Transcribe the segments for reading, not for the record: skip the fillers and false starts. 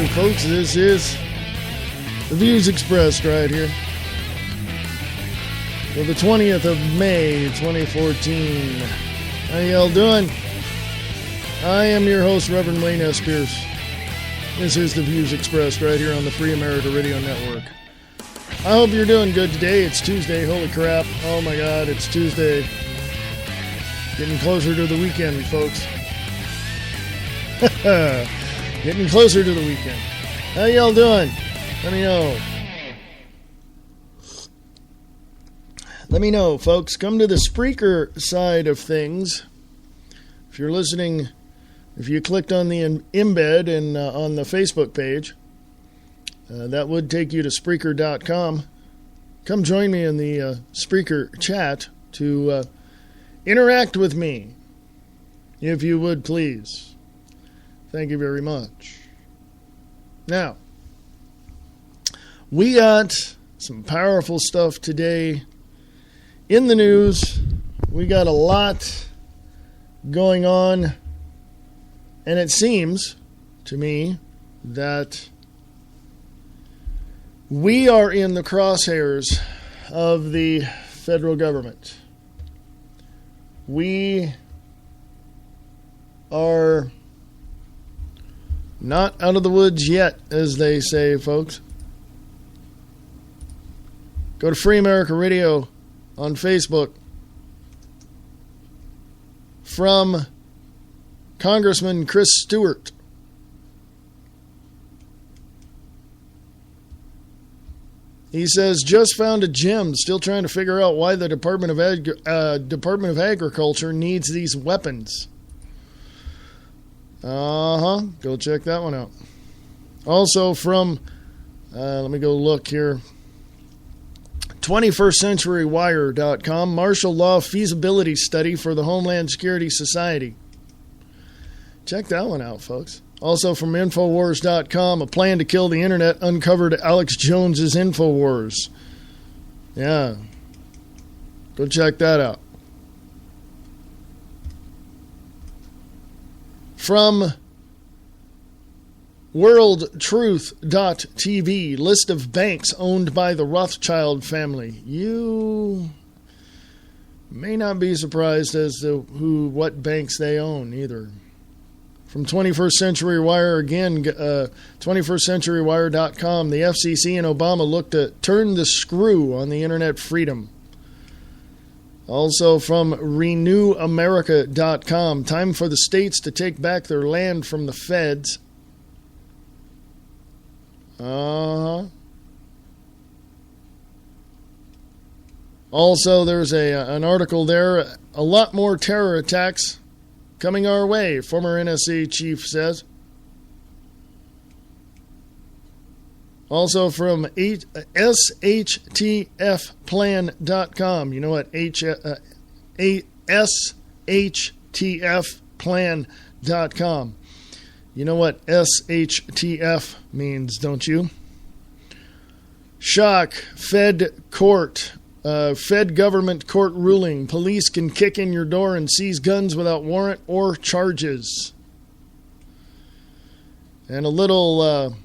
morning, folks. This is the Views Expressed right here for the 20th of May, 2014. How y'all doing? I am your host, Reverend Wayne S. Pierce. This is the Views Expressed right here on the Free America Radio Network. I hope you're doing good today. It's Tuesday. Holy crap. Oh my God, it's Tuesday. Getting closer to the weekend, folks. Getting closer to the weekend. How y'all doing? Let me know. Let me know, folks. Come to the Spreaker side of things. If you're listening, if you clicked on the embed and on the Facebook page, that would take you to Spreaker.com. Come join me in the Spreaker chat to interact with me, if you would, please. Thank you very much. Now, we got some powerful stuff today in the news. We got a lot going on, and it seems to me that we are in the crosshairs of the federal government. We are not out of the woods yet, as they say, folks. Go to Free America Radio on Facebook. From Congressman Chris Stewart. He says, just found a gem, still trying to figure out why the Department of Agriculture needs these weapons. Go check that one out. Also from, let me go look here. 21stCenturyWire.com, Martial Law Feasibility Study for the Homeland Security Society. Check that one out, folks. Also from Infowars.com, a plan to kill the internet uncovered Alex Jones's Infowars. Yeah. Go check that out. From WorldTruth.tv, list of banks owned by the Rothschild family. You may not be surprised as to what banks they own either. From 21st Century Wire, again, 21stCenturyWire.com, the FCC and Obama look to turn the screw on the internet freedom. Also from RenewAmerica.com, time for the states to take back their land from the feds. Also, there's an article there, a lot more terror attacks coming our way, former NSA chief says. Also from SHTFplan.com. You know what SHTFplan.com. You know what SHTF means, don't you? Shock. Fed government court ruling. Police can kick in your door and seize guns without warrant or charges. And a little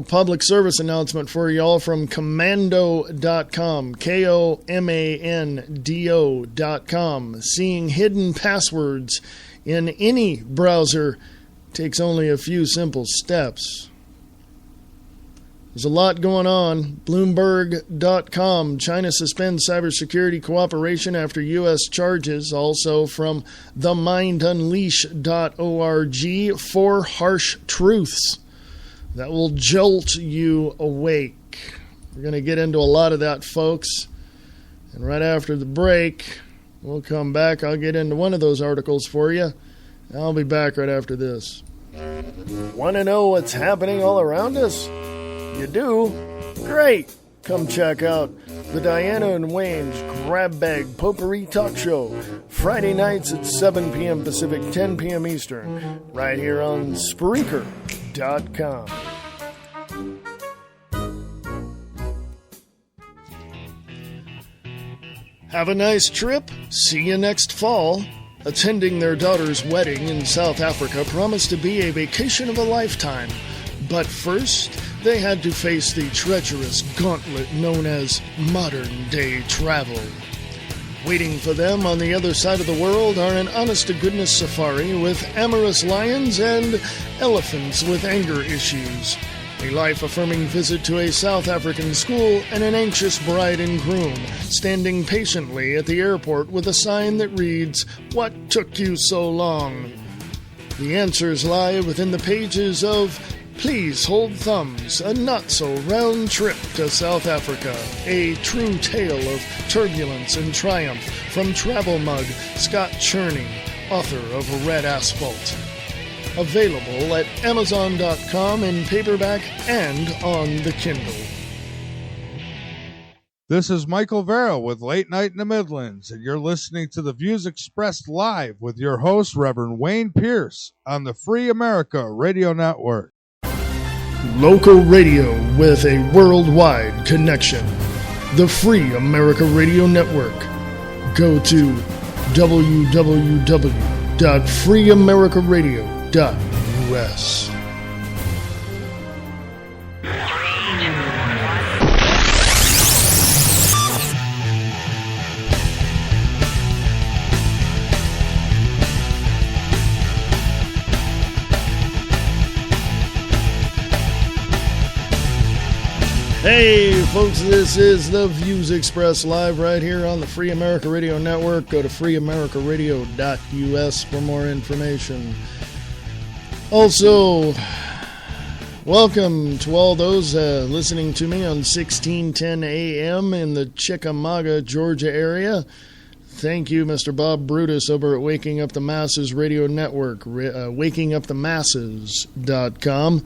public service announcement for y'all from Commando.com, Komando.com. Seeing hidden passwords in any browser takes only a few simple steps. There's a lot going on. Bloomberg.com, China suspends cybersecurity cooperation after U.S. charges. Also from TheMindUnleash.org, 4 harsh truths that will jolt you awake. We're going to get into a lot of that, folks. And right after the break, we'll come back. I'll get into one of those articles for you. I'll be back right after this. Want to know what's happening all around us? You do? Great! Come check out the Diana and Wayne's Grab Bag Potpourri Talk Show, Friday nights at 7 p.m. Pacific, 10 p.m. Eastern, right here on Spreaker.com. Have a nice trip. See you next fall. attending their daughter's wedding in South Africa promised to be a vacation of a lifetime. But first, they had to face the treacherous gauntlet known as modern-day travel. Waiting for them on the other side of the world are an honest-to-goodness safari with amorous lions and elephants with anger issues, a life-affirming visit to a South African school, and an anxious bride and groom standing patiently at the airport with a sign that reads, "What took you so long?" The answers lie within the pages of Please Hold Thumbs, a not-so-round trip to South Africa, a true tale of turbulence and triumph from Travel Mug Scott Cherney, author of Red Asphalt. Available at Amazon.com in paperback and on the Kindle. This is Michael Vera with Late Night in the Midlands, and you're listening to the views expressed live with your host, Reverend Wayne Pierce, on the Free America Radio Network. Local radio with a worldwide connection. The Free America Radio Network. Go to www.freeamericaradio.us. Hey folks, this is the Views Expressed live right here on the Free America Radio Network. Go to freeamericaradio.us for more information. Also, welcome to all those listening to me on 1610 AM in the Chickamauga, Georgia area. Thank you, Mr. Bob Brutus over at Waking Up the Masses Radio Network, wakingupthemasses.com.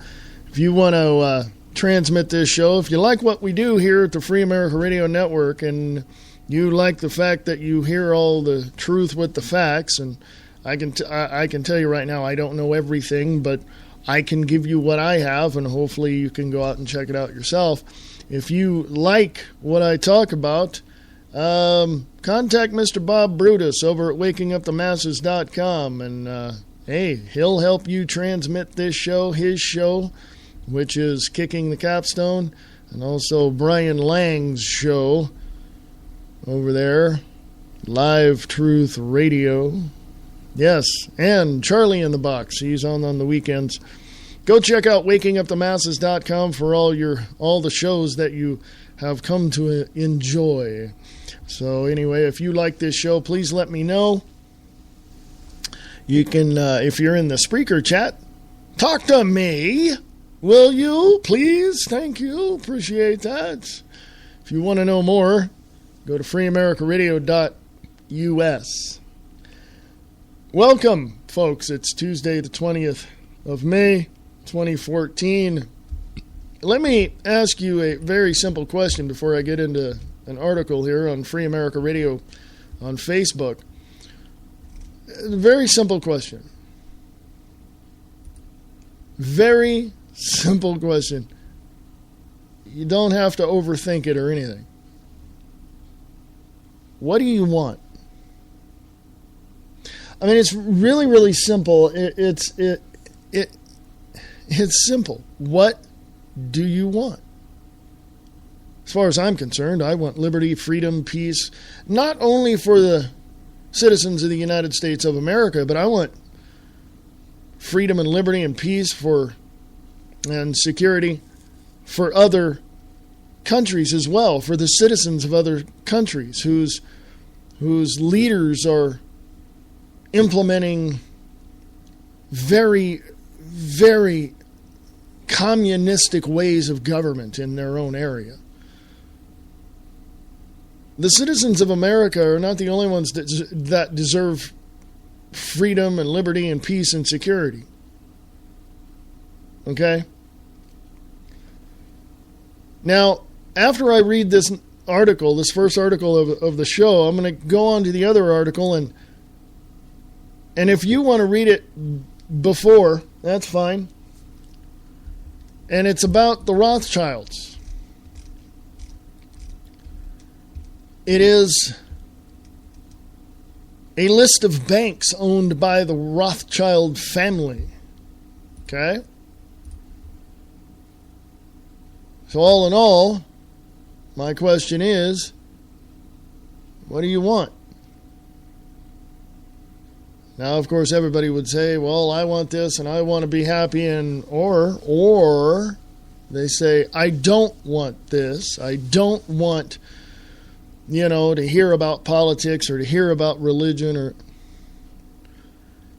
If you want to transmit this show, if you like what we do here at the Free America Radio Network and you like the fact that you hear all the truth with the facts, and I can tell you right now, I don't know everything, but I can give you what I have, and hopefully you can go out and check it out yourself. If you like what I talk about, contact Mr. Bob Brutus over at wakingupthemasses.com, and hey, he'll help you transmit this show, his show, which is Kicking the Capstone, and also Brian Lang's show over there, Live Truth Radio. Yes, and Charlie in the Box. He's on the weekends. Go check out wakingupthemasses.com for all the shows that you have come to enjoy. So anyway, if you like this show, please let me know. You can, if you're in the Spreaker chat, talk to me. Will you, please? Thank you. Appreciate that. If you want to know more, go to freeamericaradio.us. Welcome, folks. It's Tuesday, the 20th of May, 2014. Let me ask you a very simple question before I get into an article here on Free America Radio on Facebook. A very simple question. Very simple question. You don't have to overthink it or anything. What do you want? I mean, it's really, really simple. It's simple. What do you want? As far as I'm concerned, I want liberty, freedom, peace, not only for the citizens of the United States of America, but I want freedom and liberty and peace and security for other countries as well, for the citizens of other countries whose leaders are implementing very, very communistic ways of government in their own area. The citizens of America are not the only ones that deserve freedom and liberty and peace and security. Okay? Now, after I read this article, this first article of the show, I'm going to go on to the other article, and if you want to read it before, that's fine. And it's about the Rothschilds. It is a list of banks owned by the Rothschild family. Okay? So all in all, my question is, what do you want? Now, of course, everybody would say, well, I want this and I want to be happy, and or they say, I don't want this. I don't want, to hear about politics or to hear about religion. Or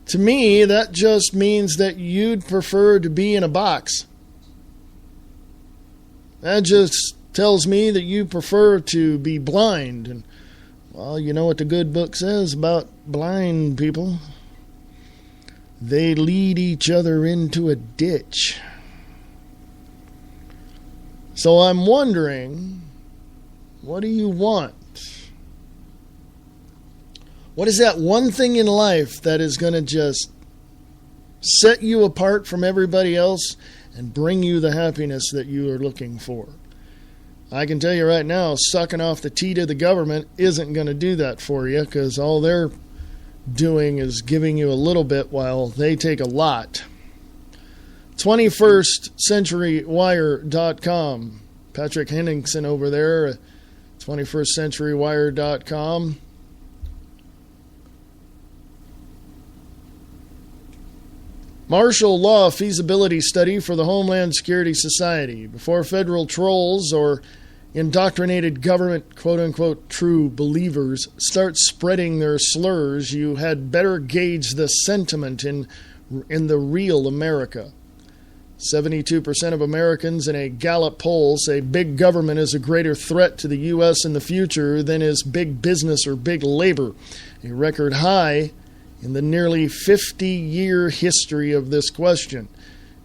to me, that just means that you'd prefer to be in a box. That just tells me that you prefer to be blind. And, well, you know what the good book says about blind people? They lead each other into a ditch. So I'm wondering, what do you want? What is that one thing in life that is going to just set you apart from everybody else and bring you the happiness that you are looking for? I can tell you right now, sucking off the teat of the government isn't going to do that for you, because all they're doing is giving you a little bit while they take a lot. 21stcenturywire.com. Patrick Henningsen over there at 21stcenturywire.com. Martial law feasibility study for the Homeland Security Society. Before federal trolls or indoctrinated government, quote-unquote, true believers start spreading their slurs, you had better gauge the sentiment in the real America. 72% of Americans in a Gallup poll say big government is a greater threat to the U.S. in the future than is big business or big labor, a record high in the nearly 50-year history of this question.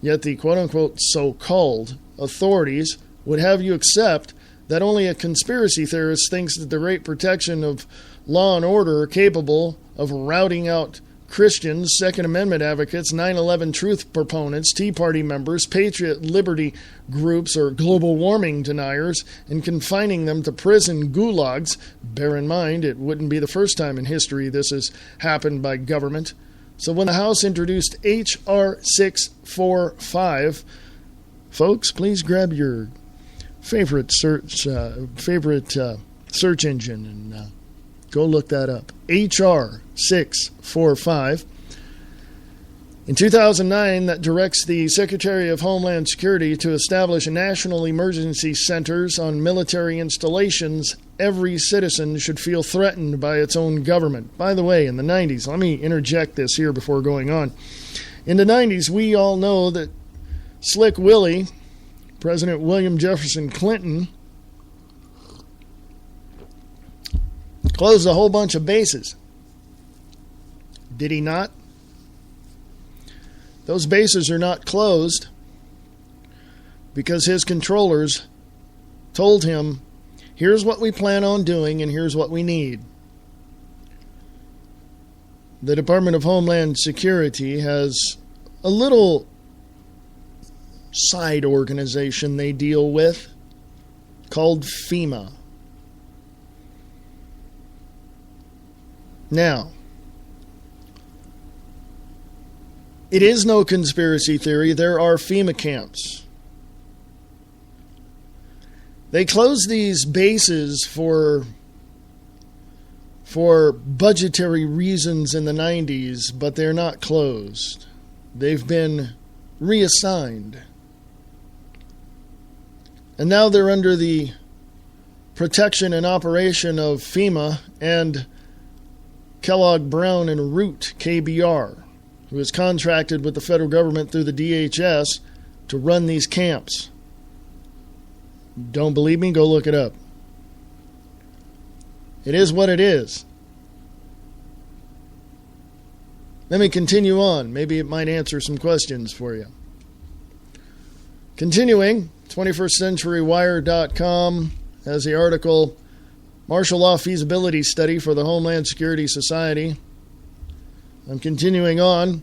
Yet the quote-unquote so-called authorities would have you accept that only a conspiracy theorist thinks that the great protection of law and order are capable of routing out Christians, Second Amendment advocates, 9/11 truth proponents, Tea Party members, Patriot Liberty groups, or global warming deniers, and confining them to prison gulags. Bear in mind, it wouldn't be the first time in history this has happened by government. So when the House introduced H.R. 645, folks, please grab your favorite search engine and go look that up. H.R. 645. In 2009, that directs the Secretary of Homeland Security to establish national emergency centers on military installations. Every citizen should feel threatened by its own government. By the way, in the 90s, let me interject this here before going on. In the 90s, we all know that Slick Willie, President William Jefferson Clinton, closed a whole bunch of bases. Did he not? Those bases are not closed because his controllers told him, here's what we plan on doing and here's what we need. The Department of Homeland Security has a little side organization they deal with called FEMA. Now, it is no conspiracy theory. There are FEMA camps. They closed these bases for budgetary reasons in the 90s, but they're not closed. They've been reassigned. And now they're under the protection and operation of FEMA and Kellogg Brown and Root, KBR, who is contracted with the federal government through the DHS to run these camps. Don't believe me? Go look it up. It is what it is. Let me continue on. Maybe it might answer some questions for you. Continuing, 21stcenturywire.com has the article, Martial Law Feasibility Study for the Homeland Security Society. I'm continuing on.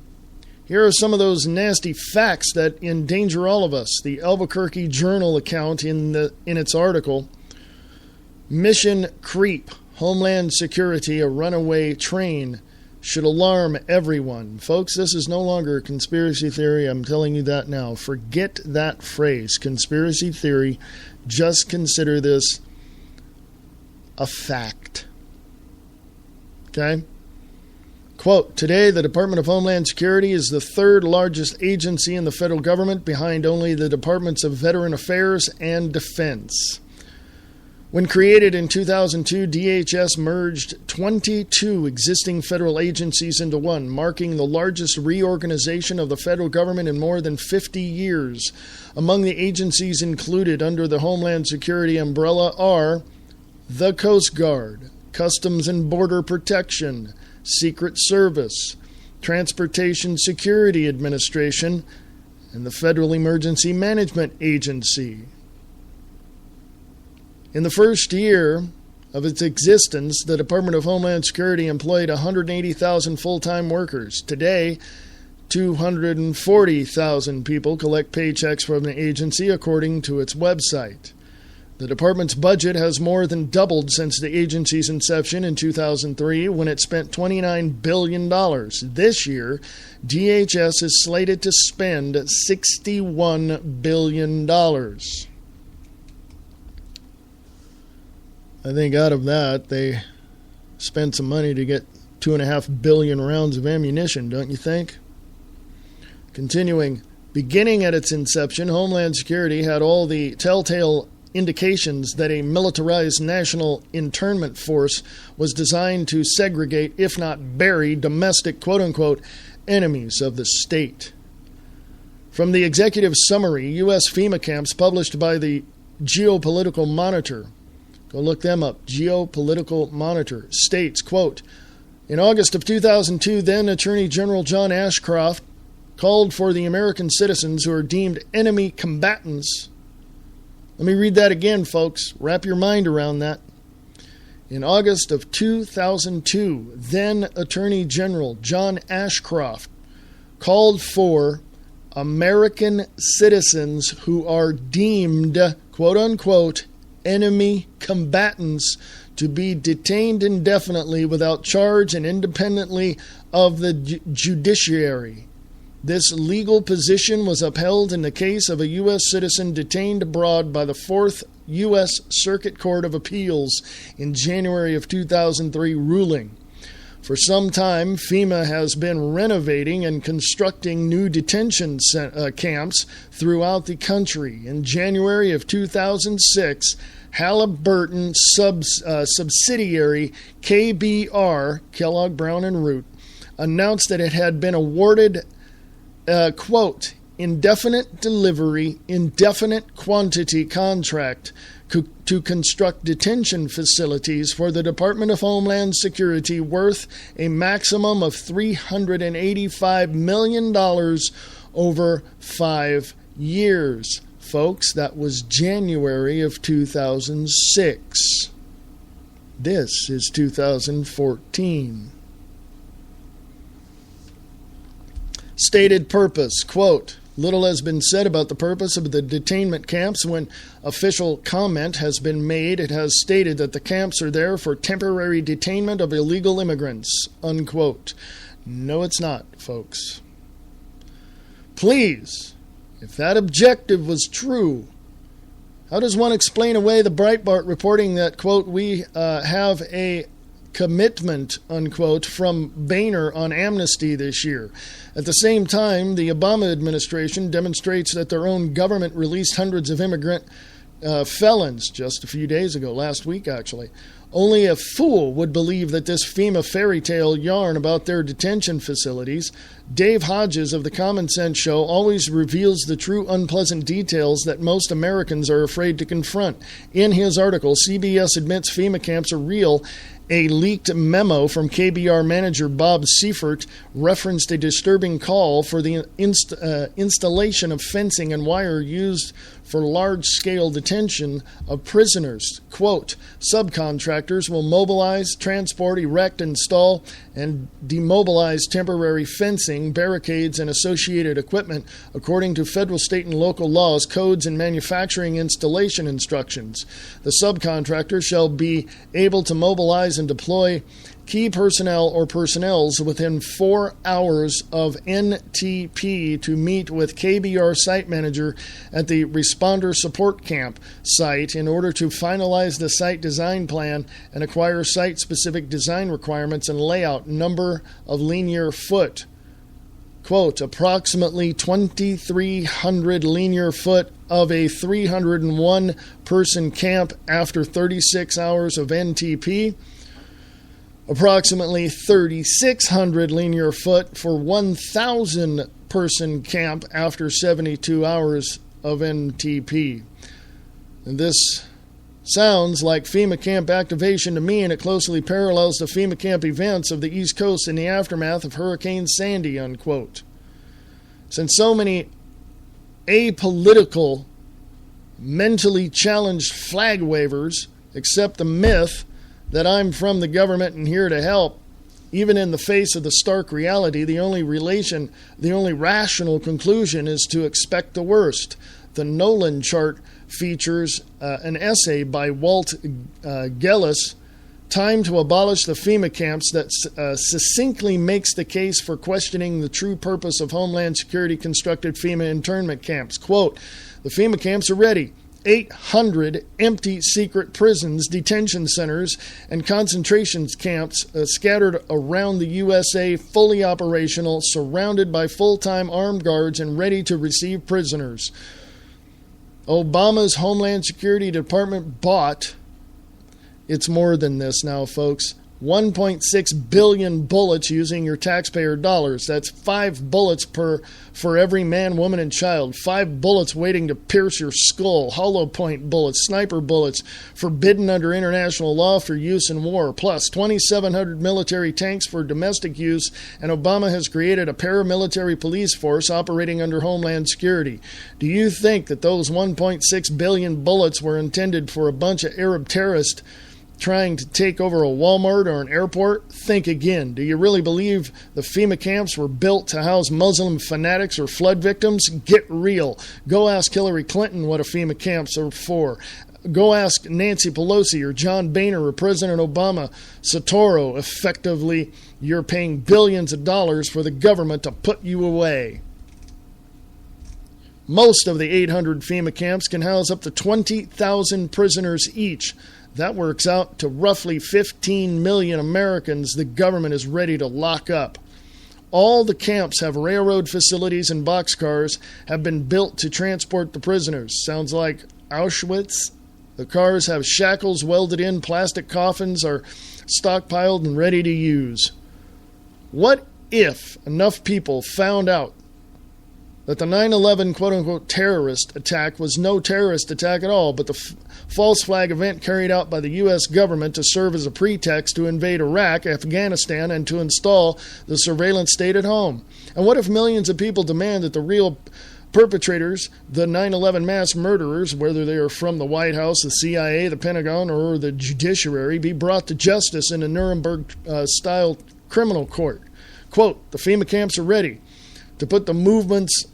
Here are some of those nasty facts that endanger all of us. The Albuquerque Journal account in its article, Mission Creep, Homeland Security, a runaway train should alarm everyone. Folks, this is no longer a conspiracy theory. I'm telling you that now. Forget that phrase, conspiracy theory. Just consider this a fact. Okay? Quote, today, the Department of Homeland Security is the third largest agency in the federal government behind only the Departments of Veteran Affairs and Defense. When created in 2002, DHS merged 22 existing federal agencies into one, marking the largest reorganization of the federal government in more than 50 years. Among the agencies included under the Homeland Security umbrella are the Coast Guard, Customs and Border Protection, Secret Service, Transportation Security Administration, and the Federal Emergency Management Agency. In the first year of its existence, the Department of Homeland Security employed 180,000 full-time workers. Today, 240,000 people collect paychecks from the agency, according to its website. The department's budget has more than doubled since the agency's inception in 2003, when it spent $29 billion. This year, DHS is slated to spend $61 billion. I think out of that, they spent some money to get 2.5 billion rounds of ammunition, don't you think? Continuing, beginning at its inception, Homeland Security had all the telltale indications that a militarized national internment force was designed to segregate, if not bury, domestic quote-unquote enemies of the state. From the executive summary, U.S. FEMA camps published by the Geopolitical Monitor, go look them up, Geopolitical Monitor, states, quote, in August of 2002, then Attorney General John Ashcroft called for the American citizens who are deemed enemy combatants. Let me read that again, folks. Wrap your mind around that. In August of 2002, then Attorney General John Ashcroft called for American citizens who are deemed, quote-unquote, enemy combatants to be detained indefinitely without charge and independently of the judiciary. This legal position was upheld in the case of a U.S. citizen detained abroad by the 4th U.S. Circuit Court of Appeals in January of 2003 ruling. For some time, FEMA has been renovating and constructing new detention camps throughout the country. In January of 2006, Halliburton subsidiary KBR, Kellogg Brown and Root, announced that it had been awarded quote, indefinite delivery, indefinite quantity contract to construct detention facilities for the Department of Homeland Security worth a maximum of $385 million over 5 years. Folks, that was January of 2006. This is 2014. Stated purpose, quote, little has been said about the purpose of the detainment camps. When official comment has been made, it has stated that the camps are there for temporary detainment of illegal immigrants, unquote. No, it's not, folks. Please, if that objective was true, how does one explain away the Breitbart reporting that, quote, we have a commitment, unquote, from Boehner on amnesty this year? At the same time, the Obama administration demonstrates that their own government released hundreds of immigrant felons just a few days ago, last week actually. Only a fool would believe that this FEMA fairy tale yarn about their detention facilities. Dave Hodges of the Common Sense Show always reveals the true unpleasant details that most Americans are afraid to confront. In his article, CBS admits FEMA camps are real. A leaked memo from KBR manager Bob Seifert referenced a disturbing call for the installation of fencing and wire used for large-scale detention of prisoners. Quote, subcontractors will mobilize, transport, erect, install, and demobilize temporary fencing, barricades, and associated equipment according to federal, state, and local laws, codes, and manufacturing installation instructions. The subcontractor shall be able to mobilize mobilize and deploy key personnel or personnels within 4 hours of NTP to meet with KBR site manager at the Responder Support Camp site in order to finalize the site design plan and acquire site-specific design requirements and layout, number of linear foot. Quote, approximately 2,300 linear foot of a 301-person camp after 36 hours of NTP. Approximately 3,600 linear foot for 1,000-person camp after 72 hours of NTP. And this sounds like FEMA camp activation to me, and it closely parallels the FEMA camp events of the East Coast in the aftermath of Hurricane Sandy, unquote. Since so many apolitical, mentally challenged flag wavers accept the myth that I'm from the government and here to help, even in the face of the stark reality, the only rational conclusion is to expect the worst. The Nolan chart features an essay by Walt Gellis, Time to Abolish the FEMA Camps, that succinctly makes the case for questioning the true purpose of Homeland Security constructed FEMA internment camps. Quote, the FEMA camps are ready. 800 empty secret prisons, detention centers, and concentration camps scattered around the USA, fully operational, surrounded by full-time armed guards and ready to receive prisoners. Obama's Homeland Security Department bought, it's more than this now, folks, 1.6 billion bullets using your taxpayer dollars. That's 5 bullets for every man, woman, and child. 5 bullets waiting to pierce your skull. Hollow point bullets, sniper bullets, forbidden under international law for use in war. Plus 2,700 military tanks for domestic use. And Obama has created a paramilitary police force operating under Homeland Security. Do you think that those 1.6 billion bullets were intended for a bunch of Arab terrorists trying to take over a Walmart or an airport? Think again. Do you really believe the FEMA camps were built to house Muslim fanatics or flood victims? Get real. Go ask Hillary Clinton what a FEMA camps are for. Go ask Nancy Pelosi or John Boehner or President Obama. Soetoro, effectively, you're paying billions of dollars for the government to put you away. Most of the 800 FEMA camps can house up to 20,000 prisoners each. That works out to roughly 15 million Americans the government is ready to lock up. All the camps have railroad facilities and boxcars have been built to transport the prisoners. Sounds like Auschwitz. The cars have shackles welded in, plastic coffins are stockpiled and ready to use. What if enough people found out that the 9/11 quote-unquote terrorist attack was no terrorist attack at all, but the false flag event carried out by the U.S. government to serve as a pretext to invade Iraq, Afghanistan, and to install the surveillance state at home? And what if millions of people demand that the real perpetrators, the 9/11 mass murderers, whether they are from the White House, the CIA, the Pentagon, or the judiciary, be brought to justice in a Nuremberg-style criminal court? Quote, the FEMA camps are ready to put the movement's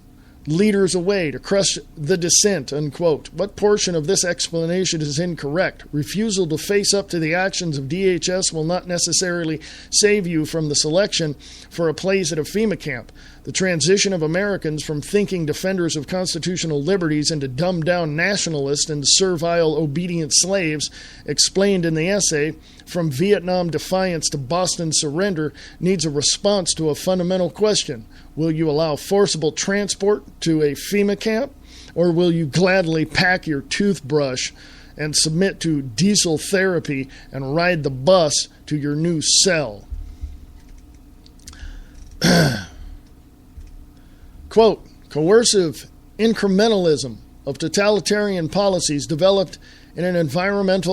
leaders away, to crush the dissent, unquote. What portion of this explanation is incorrect? Refusal to face up to the actions of DHS will not necessarily save you from the selection for a place at a FEMA camp. The transition of Americans from thinking defenders of constitutional liberties into dumbed-down nationalists and servile, obedient slaves, explained in the essay, From Vietnam Defiance to Boston Surrender, needs a response to a fundamental question. Will you allow forcible transport to a FEMA camp, or will you gladly pack your toothbrush and submit to diesel therapy and ride the bus to your new cell? Quote, coercive incrementalism of totalitarian policies developed in an environment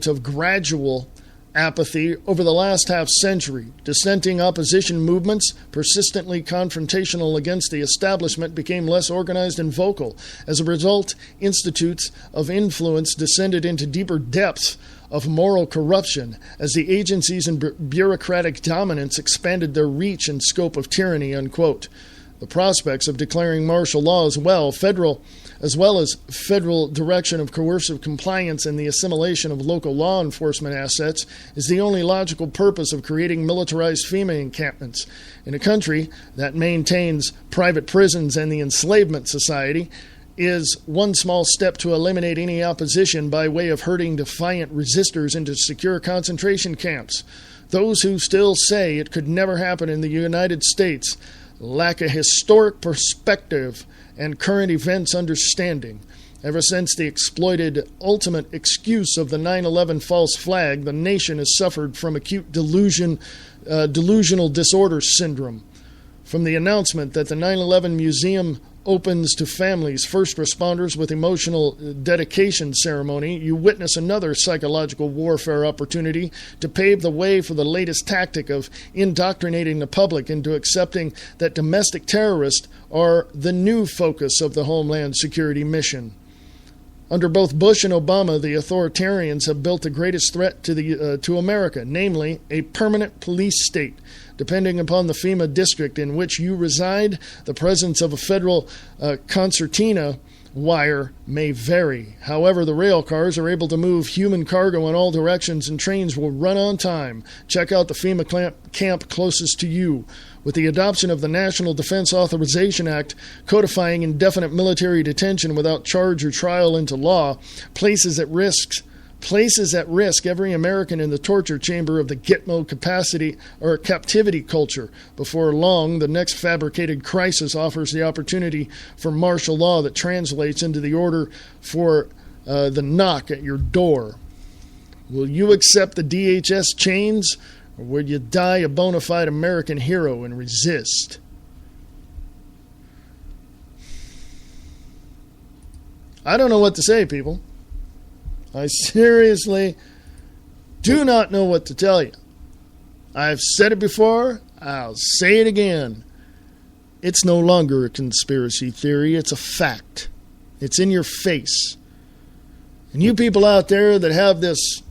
of gradual apathy over the last half-century. Dissenting opposition movements, persistently confrontational against the establishment, became less organized and vocal. As a result, institutes of influence descended into deeper depths of moral corruption as the agencies and bureaucratic dominance expanded their reach and scope of tyranny, unquote. The prospects of declaring martial law as well, federal as well as federal direction of coercive compliance and the assimilation of local law enforcement assets, is the only logical purpose of creating militarized FEMA encampments. In a country that maintains private prisons and the enslavement society, is one small step to eliminate any opposition by way of herding defiant resistors into secure concentration camps. Those who still say it could never happen in the United States lack a historic perspective and current events understanding. Ever since the exploited ultimate excuse of the 9/11 false flag, the nation has suffered from acute delusional disorder syndrome. From the announcement that the 9/11 Museum opens to families, first responders with emotional dedication ceremony, you witness another psychological warfare opportunity to pave the way for the latest tactic of indoctrinating the public into accepting that domestic terrorists are the new focus of the Homeland Security mission. Under both Bush and Obama, the authoritarians have built the greatest threat to America, namely a permanent police state. Depending upon the FEMA district in which you reside, the presence of a federal concertina wire may vary. However, the rail cars are able to move human cargo in all directions and trains will run on time. Check out the FEMA camp closest to you. With the adoption of the National Defense Authorization Act, codifying indefinite military detention without charge or trial into law, places at risk every American in the torture chamber of the Gitmo captivity culture. Before long, the next fabricated crisis offers the opportunity for martial law that translates into the order for the knock at your door. Will you accept the DHS chains, or will you die a bona fide American hero and resist? I don't know what to say, people. I seriously do not know what to tell you. I've said it before. I'll say it again. It's no longer a conspiracy theory. It's a fact. It's in your face. And you people out there that have this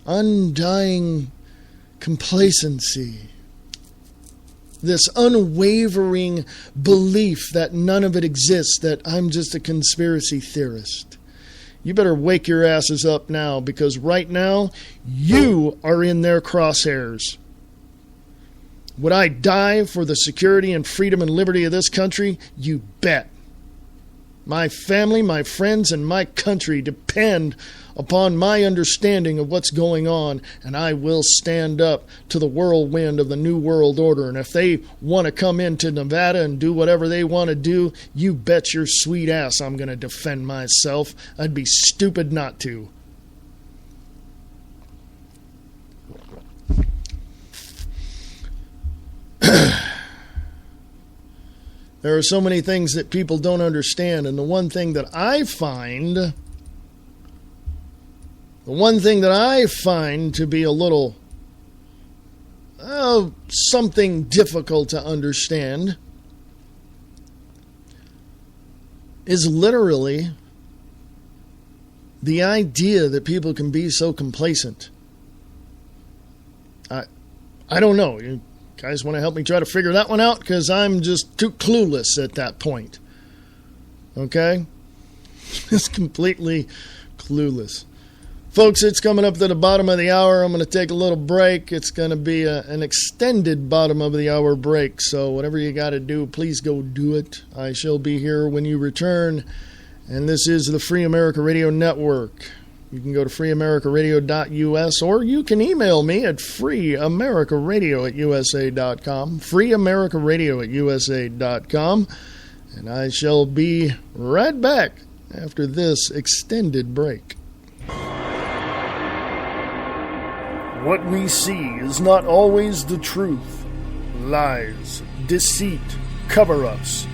undying complacency, this unwavering belief that none of it exists, that I'm just a conspiracy theorist, you better wake your asses up now, because right now you are in their crosshairs. Would I die for the security and freedom and liberty of this country? You bet. My family, my friends, and my country depend upon my understanding of what's going on, and I will stand up to the whirlwind of the New World Order. And if they want to come into Nevada and do whatever they want to do, you bet your sweet ass I'm going to defend myself. I'd be stupid not to. There are so many things that people don't understand, and the one thing that I find to be a little something difficult to understand is literally the idea that people can be so complacent. I don't know. You guys want to help me try to figure that one out? Because I'm just too clueless at that point. Okay? Just completely clueless. Folks, it's coming up to the bottom of the hour. I'm going to take a little break. It's going to be an extended bottom of the hour break. So whatever you got to do, please go do it. I shall be here when you return. And this is the Free America Radio Network. You can go to freeamericaradio.us, or you can email me at freeamericaradio@usa.com, freeamericaradio@usa.com, and I shall be right back after this extended break. What we see is not always the truth. Lies, deceit, cover-ups.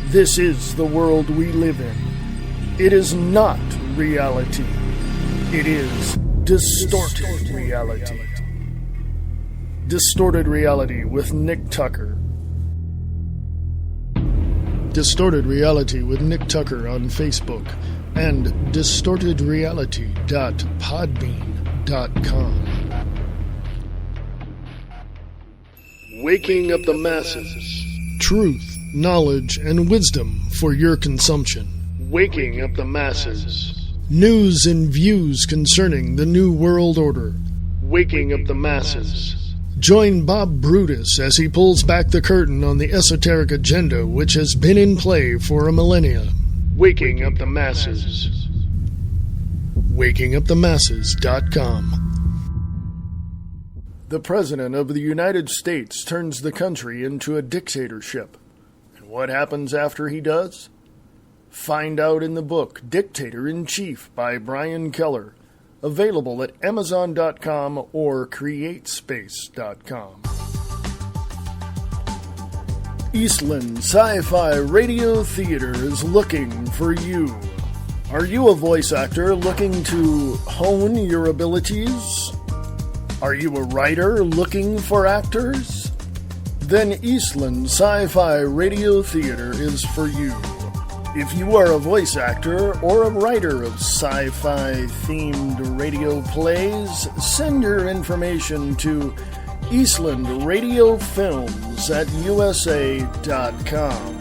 This is the world we live in. It is not reality. It is distorted reality. Distorted Reality with Nick Tucker. Distorted Reality with Nick Tucker on Facebook and distortedreality.podbean.com. Waking up the masses. Truth knowledge, and wisdom for your consumption. Waking up the masses. News and views concerning the New World Order. Waking up the masses. Join Bob Brutus as he pulls back the curtain on the esoteric agenda which has been in play for a millennia. Waking up the masses. WakingUpTheMasses.com. The President of the United States turns the country into a dictatorship. And what happens after he does? Find out in the book Dictator-in-Chief by Brian Keller, available at Amazon.com or CreateSpace.com. Eastland Sci-Fi Radio Theater is looking for you. Are you a voice actor looking to hone your abilities? Are you a writer looking for actors? Then Eastland Sci-Fi Radio Theater is for you. If you are a voice actor or a writer of sci-fi themed radio plays, send your information to Eastland Radio Films at USA.com.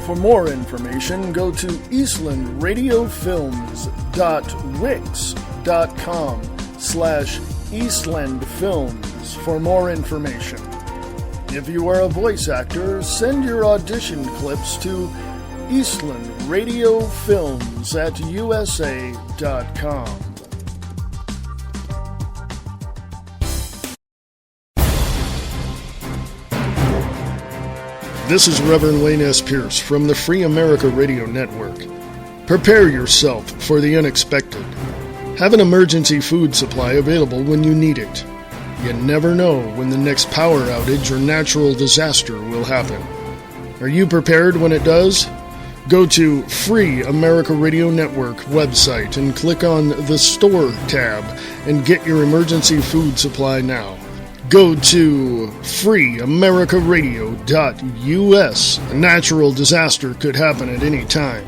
For more information, go to eastlandradiofilms.wix.com/eastlandfilms for more information. If you are a voice actor, send your audition clips to Eastland Radio Films at USA.com. This is Reverend Wayne S. Pierce from the Free America Radio Network. Prepare yourself for the unexpected. Have an emergency food supply available when you need it. You never know when the next power outage or natural disaster will happen. Are you prepared when it does? Go to Free America Radio Network website and click on the Store tab and get your emergency food supply now. Go to freeamericaradio.us. A natural disaster could happen at any time.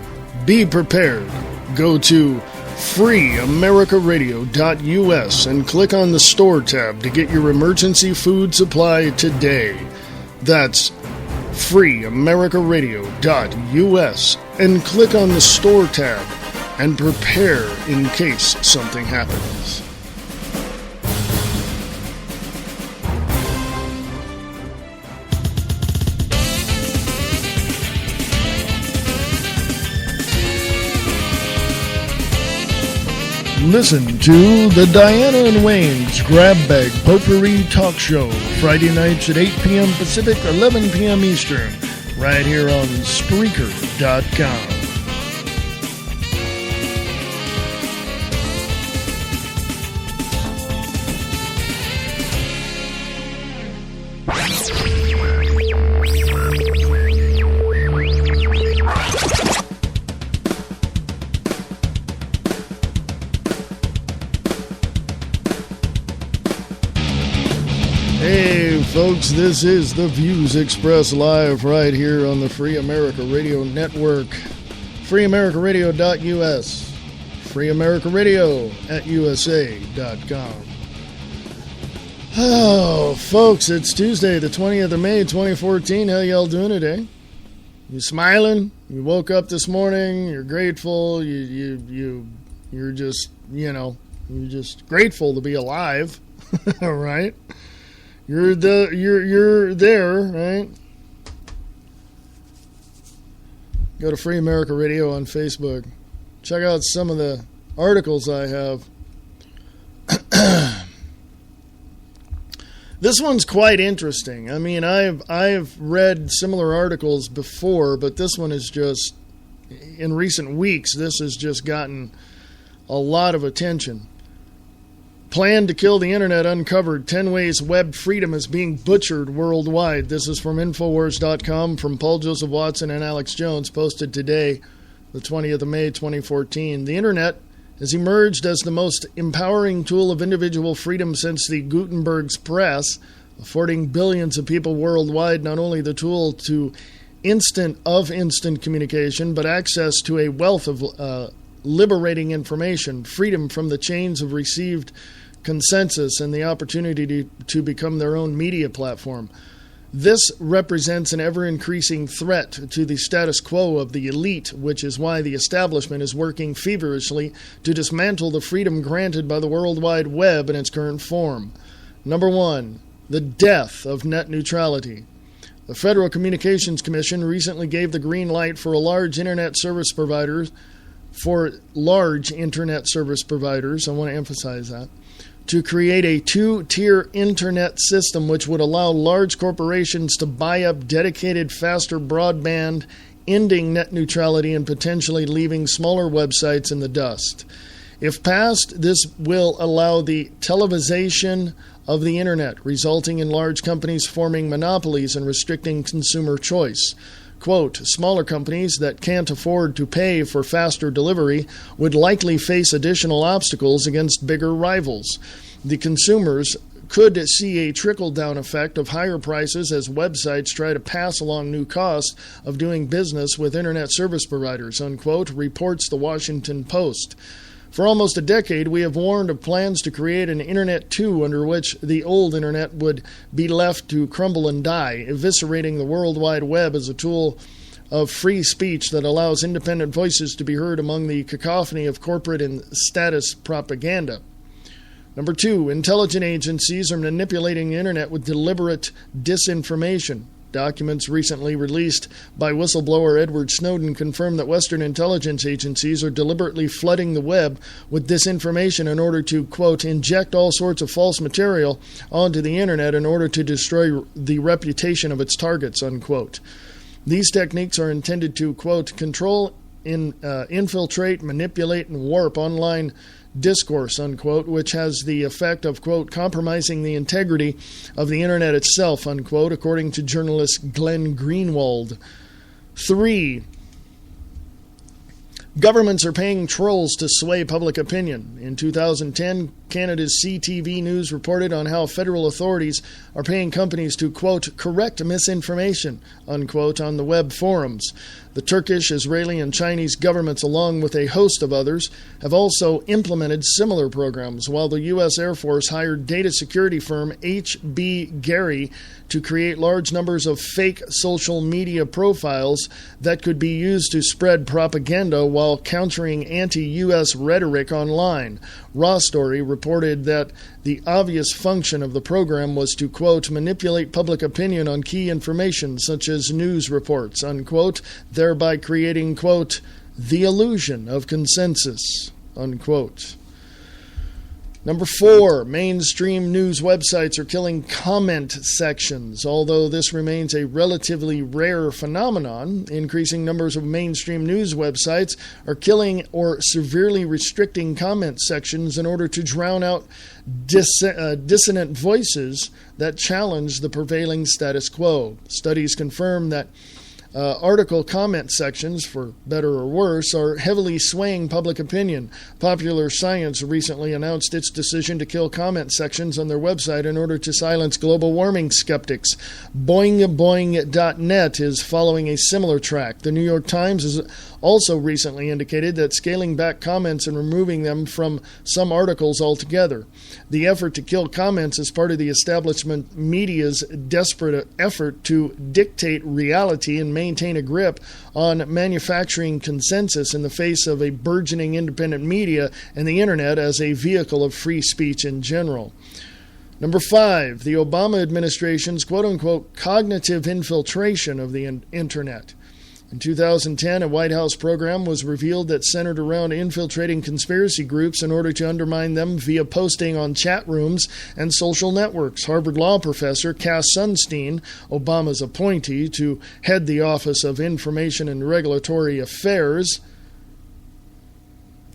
Be prepared. Go to freeamericaradio.us and click on the Store tab to get your emergency food supply today. That's freeamericaradio.us and click on the Store tab and prepare in case something happens. Listen to the Diana and Wayne's Grab Bag Potpourri Talk Show, Friday nights at 8 p.m. Pacific, 11 p.m. Eastern, right here on Spreaker.com. Folks, this is the Views Expressed live right here on the Free America Radio Network. FreeAmericaRadio.us. Free America Radio at USA.com. Oh, folks, it's Tuesday, the 20th of May, 2014. How y'all doing today? You smiling? You woke up this morning, you're grateful, you're just, you're just grateful to be alive. All right? You're there, right? Go to Free America Radio on Facebook. Check out some of the articles I have. This one's quite interesting. I mean, I've read similar articles before, but this one is just, in recent weeks, this has just gotten a lot of attention. Plan to kill the internet uncovered. 10 ways web freedom is being butchered worldwide. This is from Infowars.com from Paul Joseph Watson and Alex Jones, posted today, the 20th of May, 2014. The internet has emerged as the most empowering tool of individual freedom since the Gutenberg's press, affording billions of people worldwide not only the tool to instant communication, but access to a wealth of liberating information, freedom from the chains of received consensus, and the opportunity to become their own media platform. This represents an ever-increasing threat to the status quo of the elite, which is why the establishment is working feverishly to dismantle the freedom granted by the World Wide Web in its current form. Number 1, the death of net neutrality. The Federal Communications Commission recently gave the green light for large internet service providers, I want to emphasize that, to create a two-tier internet system which would allow large corporations to buy up dedicated, faster broadband, ending net neutrality and potentially leaving smaller websites in the dust. If passed, this will allow the televisation of the internet, resulting in large companies forming monopolies and restricting consumer choice. Quote, smaller companies that can't afford to pay for faster delivery would likely face additional obstacles against bigger rivals. The consumers could see a trickle-down effect of higher prices as websites try to pass along new costs of doing business with internet service providers, unquote, reports the Washington Post. For almost a decade, we have warned of plans to create an Internet 2 under which the old Internet would be left to crumble and die, eviscerating the World Wide Web as a tool of free speech that allows independent voices to be heard among the cacophony of corporate and status propaganda. Number 2, intelligence agencies are manipulating the Internet with deliberate disinformation. Documents recently released by whistleblower Edward Snowden confirm that Western intelligence agencies are deliberately flooding the web with disinformation in order to, quote, inject all sorts of false material onto the Internet in order to destroy the reputation of its targets, unquote. These techniques are intended to, quote, control, infiltrate, manipulate, and warp online discourse, unquote, which has the effect of, quote, compromising the integrity of the Internet itself, unquote, according to journalist Glenn Greenwald. 3. Governments are paying trolls to sway public opinion. In 2010, Canada's CTV News reported on how federal authorities are paying companies to, quote, correct misinformation, unquote, on the web forums. The Turkish, Israeli, and Chinese governments, along with a host of others, have also implemented similar programs, while the U.S. Air Force hired data security firm H.B. Gary to create large numbers of fake social media profiles that could be used to spread propaganda while countering anti-U.S. rhetoric online. Raw Story reported that the obvious function of the program was to, quote, manipulate public opinion on key information such as news reports, unquote, thereby creating, quote, the illusion of consensus, unquote. Number 4, mainstream news websites are killing comment sections. Although this remains a relatively rare phenomenon, increasing numbers of mainstream news websites are killing or severely restricting comment sections in order to drown out dissonant voices that challenge the prevailing status quo. Studies confirm that article comment sections, for better or worse, are heavily swaying public opinion. Popular Science recently announced its decision to kill comment sections on their website in order to silence global warming skeptics. BoingBoing.net is following a similar track. The New York Times has also recently indicated that scaling back comments and removing them from some articles altogether. The effort to kill comments is part of the establishment media's desperate effort to dictate reality and maintain a grip on manufacturing consensus in the face of a burgeoning independent media and the Internet as a vehicle of free speech in general. Number 5, the Obama administration's quote-unquote cognitive infiltration of the Internet. In 2010, a White House program was revealed that centered around infiltrating conspiracy groups in order to undermine them via posting on chat rooms and social networks. Harvard law professor Cass Sunstein, Obama's appointee to head the Office of Information and Regulatory Affairs,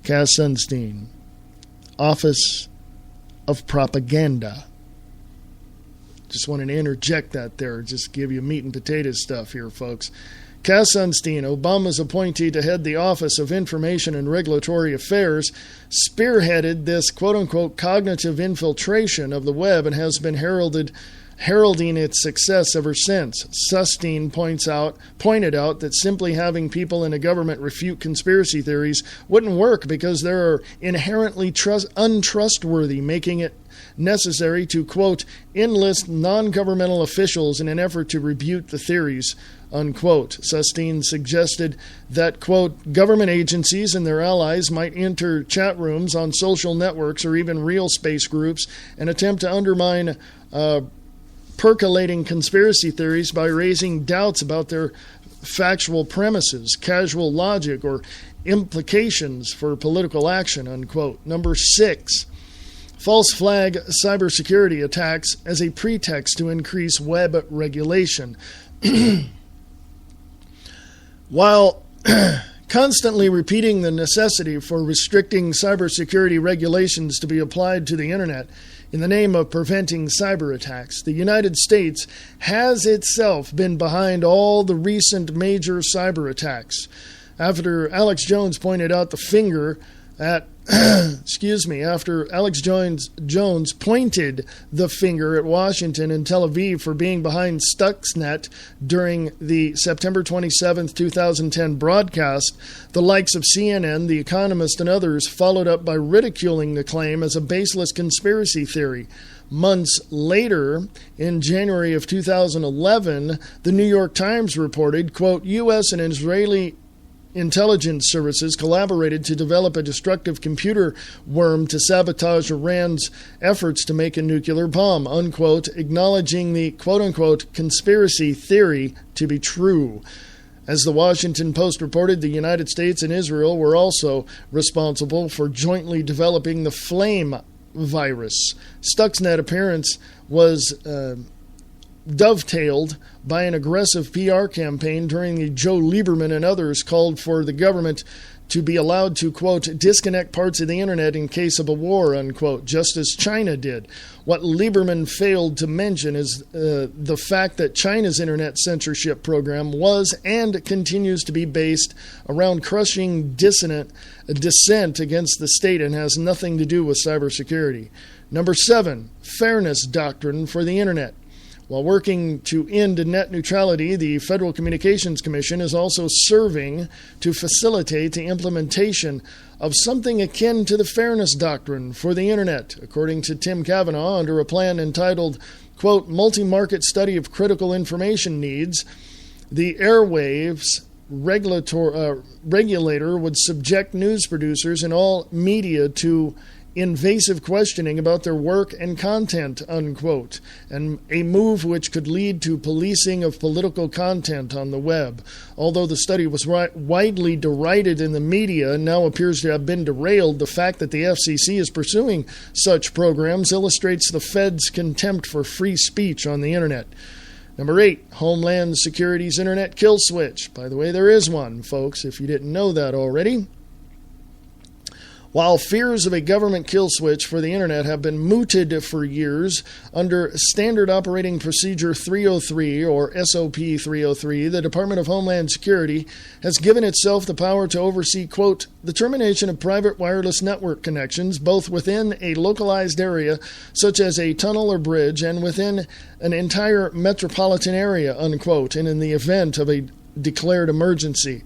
Cass Sunstein, Office of Propaganda. Just wanted to interject that there, just give you meat and potatoes stuff here, folks. Cass Sunstein, Obama's appointee to head the Office of Information and Regulatory Affairs, spearheaded this quote-unquote cognitive infiltration of the web and has been heralded heralding its success ever since. Sustein pointed out that simply having people in a government refute conspiracy theories wouldn't work because they are inherently untrustworthy, making it necessary to, quote, enlist non-governmental officials in an effort to rebut the theories, unquote. Sustein suggested that, quote, government agencies and their allies might enter chat rooms on social networks or even real space groups and attempt to undermine percolating conspiracy theories by raising doubts about their factual premises, casual logic, or implications for political action, unquote. Number 6. False flag cybersecurity attacks as a pretext to increase web regulation. While constantly repeating the necessity for restricting cybersecurity regulations to be applied to the Internet in the name of preventing cyber attacks, the United States has itself been behind all the recent major cyber attacks. After Alex Jones pointed out the finger at after Alex Jones pointed the finger at Washington and Tel Aviv for being behind Stuxnet during the September 27, 2010 broadcast, the likes of CNN, The Economist, and others followed up by ridiculing the claim as a baseless conspiracy theory. Months later, in January of 2011, the New York Times reported, quote, U.S. and Israeli intelligence services collaborated to develop a destructive computer worm to sabotage Iran's efforts to make a nuclear bomb, unquote, acknowledging the quote-unquote conspiracy theory to be true. As the Washington Post reported, the United States and Israel were also responsible for jointly developing the Flame virus. Stuxnet appearance was dovetailed by an aggressive PR campaign during the Joe Lieberman and others called for the government to be allowed to, quote, disconnect parts of the Internet in case of a war, unquote, just as China did. What Lieberman failed to mention is the fact that China's Internet censorship program was and continues to be based around crushing dissent against the state and has nothing to do with cybersecurity. Number 7, fairness doctrine for the Internet. While working to end net neutrality, the Federal Communications Commission is also serving to facilitate the implementation of something akin to the fairness doctrine for the Internet, according to Tim Cavanaugh, under a plan entitled, quote, Multi-Market Study of Critical Information Needs. The airwaves regulator would subject news producers and all media to invasive questioning about their work and content, unquote, and a move which could lead to policing of political content on the web. Although the study was widely derided in the media and now appears to have been derailed, the fact that the FCC is pursuing such programs illustrates the Fed's contempt for free speech on the Internet. Number 8, Homeland Security's Internet kill switch. By the way, there is one, folks, if you didn't know that already. While fears of a government kill switch for the Internet have been mooted for years, under Standard Operating Procedure 303, or SOP 303, the Department of Homeland Security has given itself the power to oversee, quote, the termination of private wireless network connections, both within a localized area, such as a tunnel or bridge, and within an entire metropolitan area, unquote, and in the event of a declared emergency.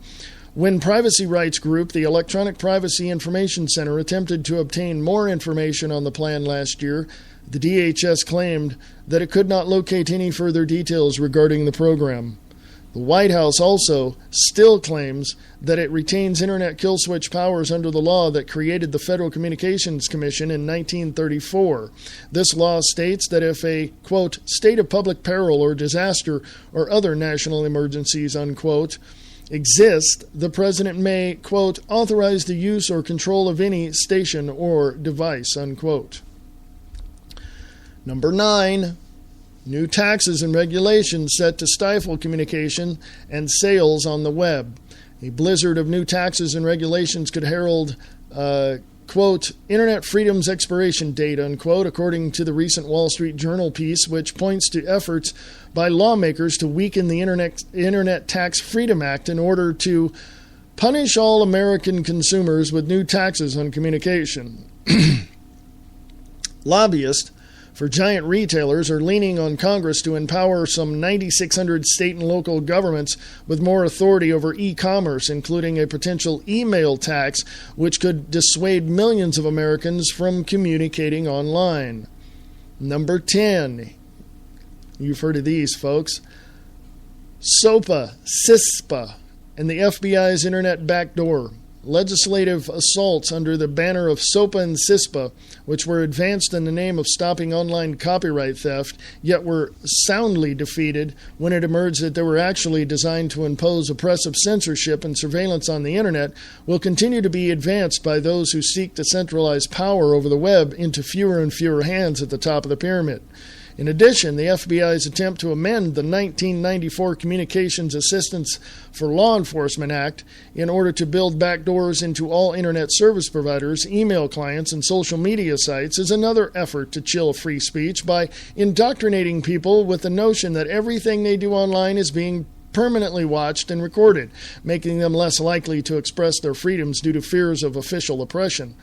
When privacy rights group, the Electronic Privacy Information Center, attempted to obtain more information on the plan last year, the DHS claimed that it could not locate any further details regarding the program. The White House also still claims that it retains Internet kill switch powers under the law that created the Federal Communications Commission in 1934. This law states that if a, quote, state of public peril or disaster or other national emergencies, unquote, exist, the President may, quote, authorize the use or control of any station or device, unquote. Number 9, new taxes and regulations set to stifle communication and sales on the web. A blizzard of new taxes and regulations could herald, quote, Internet freedom's expiration date, unquote, according to the recent Wall Street Journal piece, which points to efforts by lawmakers to weaken the Internet Tax Freedom Act in order to punish all American consumers with new taxes on communication. Lobbyists for giant retailers are leaning on Congress to empower some 9,600 state and local governments with more authority over e-commerce, including a potential email tax, which could dissuade millions of Americans from communicating online. Number 10. You've heard of these, folks. SOPA, CISPA, and the FBI's Internet Backdoor. Legislative assaults under the banner of SOPA and CISPA, which were advanced in the name of stopping online copyright theft, yet were soundly defeated when it emerged that they were actually designed to impose oppressive censorship and surveillance on the Internet, will continue to be advanced by those who seek to centralize power over the web into fewer and fewer hands at the top of the pyramid. In addition, the FBI's attempt to amend the 1994 Communications Assistance for Law Enforcement Act in order to build backdoors into all Internet service providers, email clients, and social media sites is another effort to chill free speech by indoctrinating people with the notion that everything they do online is being permanently watched and recorded, making them less likely to express their freedoms due to fears of official oppression.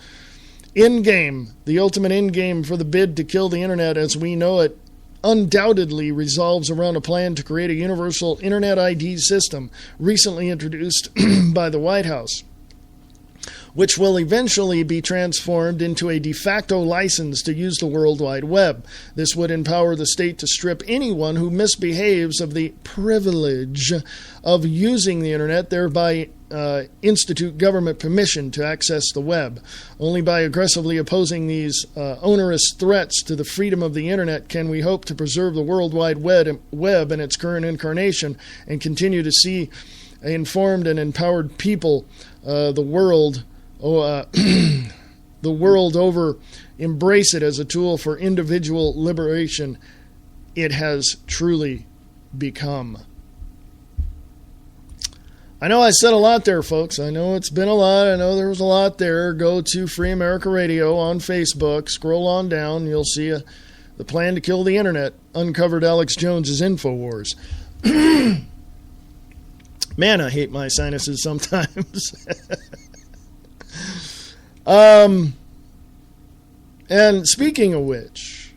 Endgame, the ultimate endgame for the bid to kill the Internet as we know it, undoubtedly revolves around a plan to create a universal Internet ID system recently introduced by the White House, which will eventually be transformed into a de facto license to use the World Wide Web. This would empower the state to strip anyone who misbehaves of the privilege of using the Internet, thereby institute government permission to access the web. Only by aggressively opposing these onerous threats to the freedom of the Internet can we hope to preserve the World Wide Web in its current incarnation and continue to see informed and empowered people the world over embrace it as a tool for individual liberation it has truly become. I know I said a lot there, folks. I know it's been a lot. I know there was a lot there. Go to Free America Radio on Facebook. Scroll on down. You'll see the plan to kill the Internet. Uncovered Alex Jones's InfoWars. Man, I hate my sinuses sometimes. And speaking of which,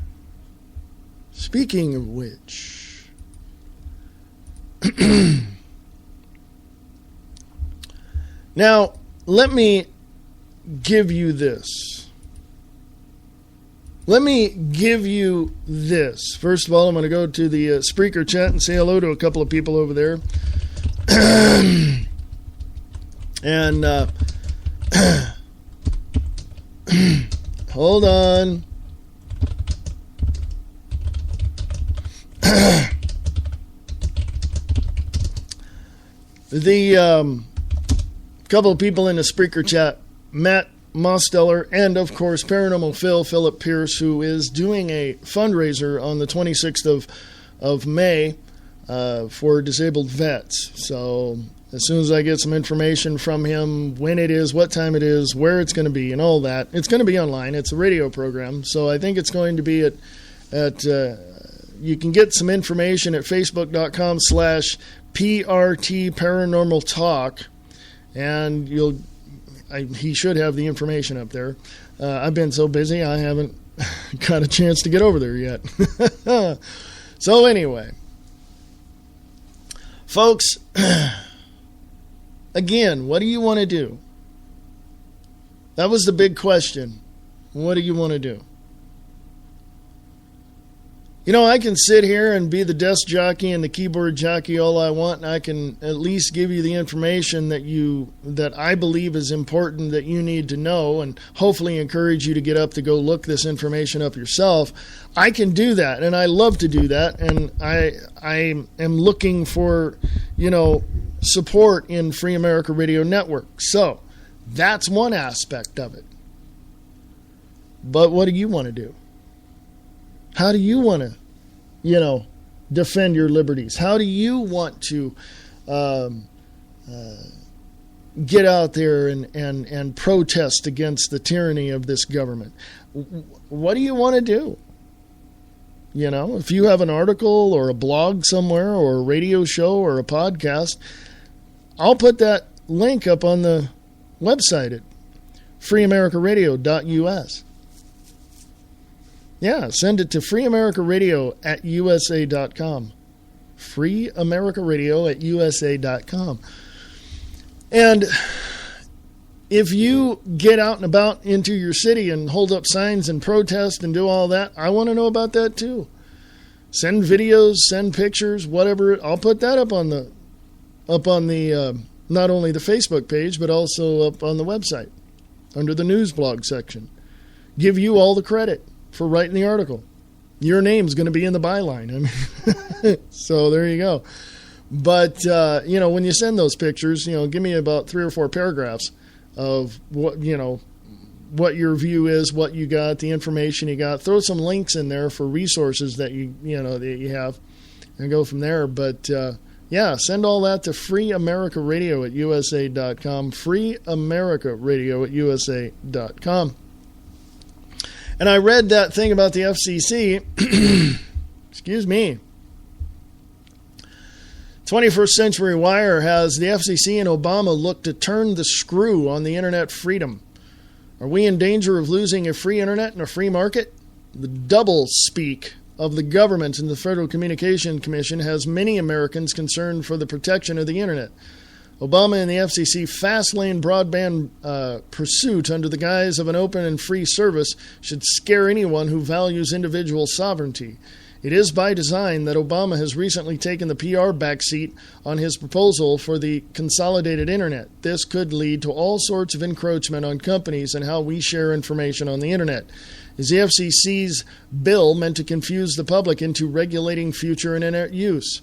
now, let me give you this. First of all, I'm going to go to the Spreaker chat and say hello to a couple of people over there. And hold on. The couple of people in the Spreaker chat, Matt Mosteller, and of course Paranormal Philip Pierce, who is doing a fundraiser on the 26th of May for disabled vets. So as soon as I get some information from him, when it is, what time it is, where it's going to be, and all that, it's going to be online. It's a radio program, so I think it's going to be at you can get some information at facebook.com/PRT Paranormal Talk. And he should have the information up there. I've been so busy, I haven't got a chance to get over there yet. So anyway, folks, again, what do you want to do? That was the big question. What do you want to do? You know, I can sit here and be the desk jockey and the keyboard jockey all I want, and I can at least give you the information that I believe is important that you need to know, and hopefully encourage you to get up to go look this information up yourself. I can do that, and I love to do that, and I am looking for, support in Free America Radio Network. So that's one aspect of it. But what do you want to do? How do you want to, defend your liberties? How do you want to get out there and protest against the tyranny of this government? What do you want to do? If you have an article or a blog somewhere or a radio show or a podcast, I'll put that link up on the website at freeamericaradio.us. Yeah, send it to freeamericaradio@usa.com. freeamericaradio@usa.com. And if you get out and about into your city and hold up signs and protest and do all that, I want to know about that too. Send videos, send pictures, whatever. I'll put that up on the not only the Facebook page, but also up on the website under the news blog section. Give you all the credit for writing the article. Your name's going to be in the byline. I mean, so there you go. But, when you send those pictures, give me about 3 or 4 paragraphs of what your view is, what you got, the information you got. Throw some links in there for resources that you have, and go from there. But send all that to freeamericaradio@usa.com. freeamericaradio@usa.com. And I read that thing about the FCC. Excuse me. 21st Century Wire has the FCC and Obama look to turn the screw on the internet freedom. Are we in danger of losing a free internet and a free market? The double speak of the government and the Federal Communications Commission has many Americans concerned for the protection of the internet. Obama and the FCC fast-lane broadband pursuit under the guise of an open and free service should scare anyone who values individual sovereignty. It is by design that Obama has recently taken the PR backseat on his proposal for the consolidated internet. This could lead to all sorts of encroachment on companies and how we share information on the internet. Is the FCC's bill meant to confuse the public into regulating future internet use?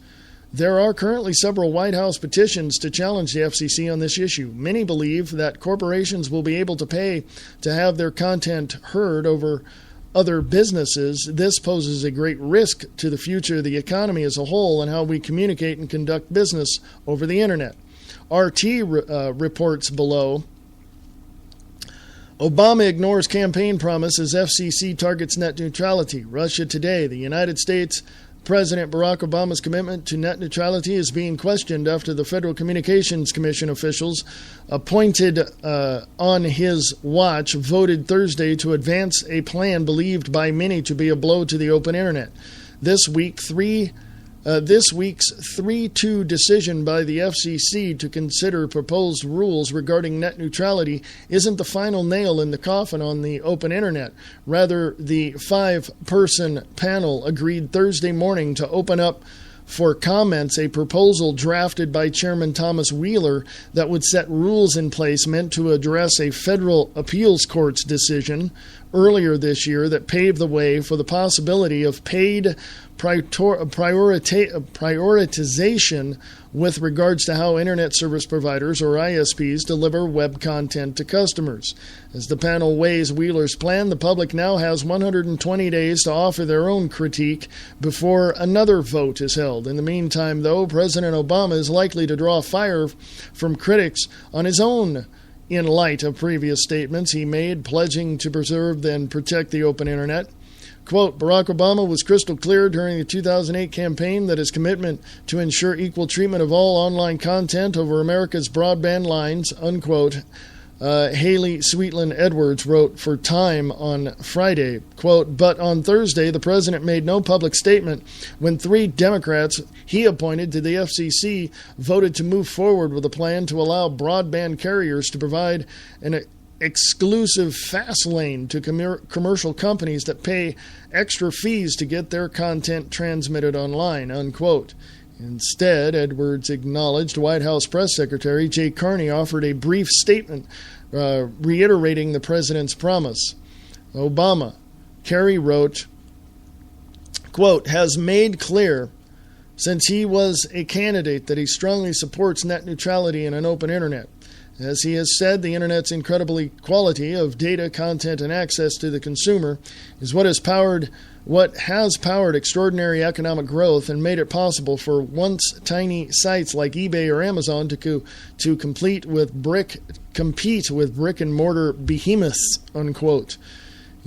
There are currently several White House petitions to challenge the FCC on this issue. Many believe that corporations will be able to pay to have their content heard over other businesses. This poses a great risk to the future of the economy as a whole and how we communicate and conduct business over the internet. RT reports below. Obama ignores campaign promise as FCC targets net neutrality. Russia Today. The United States President Barack Obama's commitment to net neutrality is being questioned after the Federal Communications Commission officials appointed on his watch voted Thursday to advance a plan believed by many to be a blow to the open internet. This week's 3-2 decision by the FCC to consider proposed rules regarding net neutrality isn't the final nail in the coffin on the open internet. Rather, the 5-person panel agreed Thursday morning to open up for comments a proposal drafted by Chairman Thomas Wheeler that would set rules in place meant to address a federal appeals court's decision earlier this year that paved the way for the possibility of paid prioritization with regards to how Internet Service Providers, or ISPs, deliver web content to customers. As the panel weighs Wheeler's plan, the public now has 120 days to offer their own critique before another vote is held. In the meantime, though, President Obama is likely to draw fire from critics on his own in light of previous statements he made pledging to preserve and protect the open internet. Quote, Barack Obama was crystal clear during the 2008 campaign that his commitment to ensure equal treatment of all online content over America's broadband lines, unquote, Haley Sweetland Edwards wrote for Time on Friday. Quote, but on Thursday, the president made no public statement when 3 Democrats he appointed to the FCC voted to move forward with a plan to allow broadband carriers to provide an exclusive fast lane to commercial companies that pay extra fees to get their content transmitted online, unquote. Instead, Edwards acknowledged White House Press Secretary Jay Carney offered a brief statement reiterating the president's promise. Obama, Kerry wrote, quote, has made clear since he was a candidate that he strongly supports net neutrality and an open internet. As he has said, the Internet's incredible quality of data, content, and access to the consumer is what has powered extraordinary economic growth and made it possible for once tiny sites like eBay or Amazon to compete with brick-and-mortar behemoths, unquote.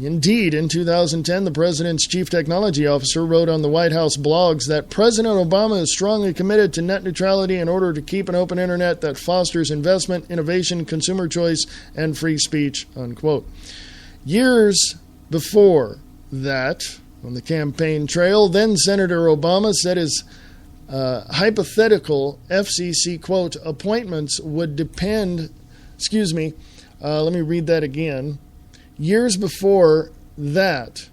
Indeed, in 2010, the president's chief technology officer wrote on the White House blogs that President Obama is strongly committed to net neutrality in order to keep an open internet that fosters investment, innovation, consumer choice, and free speech, unquote. Years before that on the campaign trail, then Senator Obama said his hypothetical FCC, quote, appointments would depend, let me read that again. Years before that,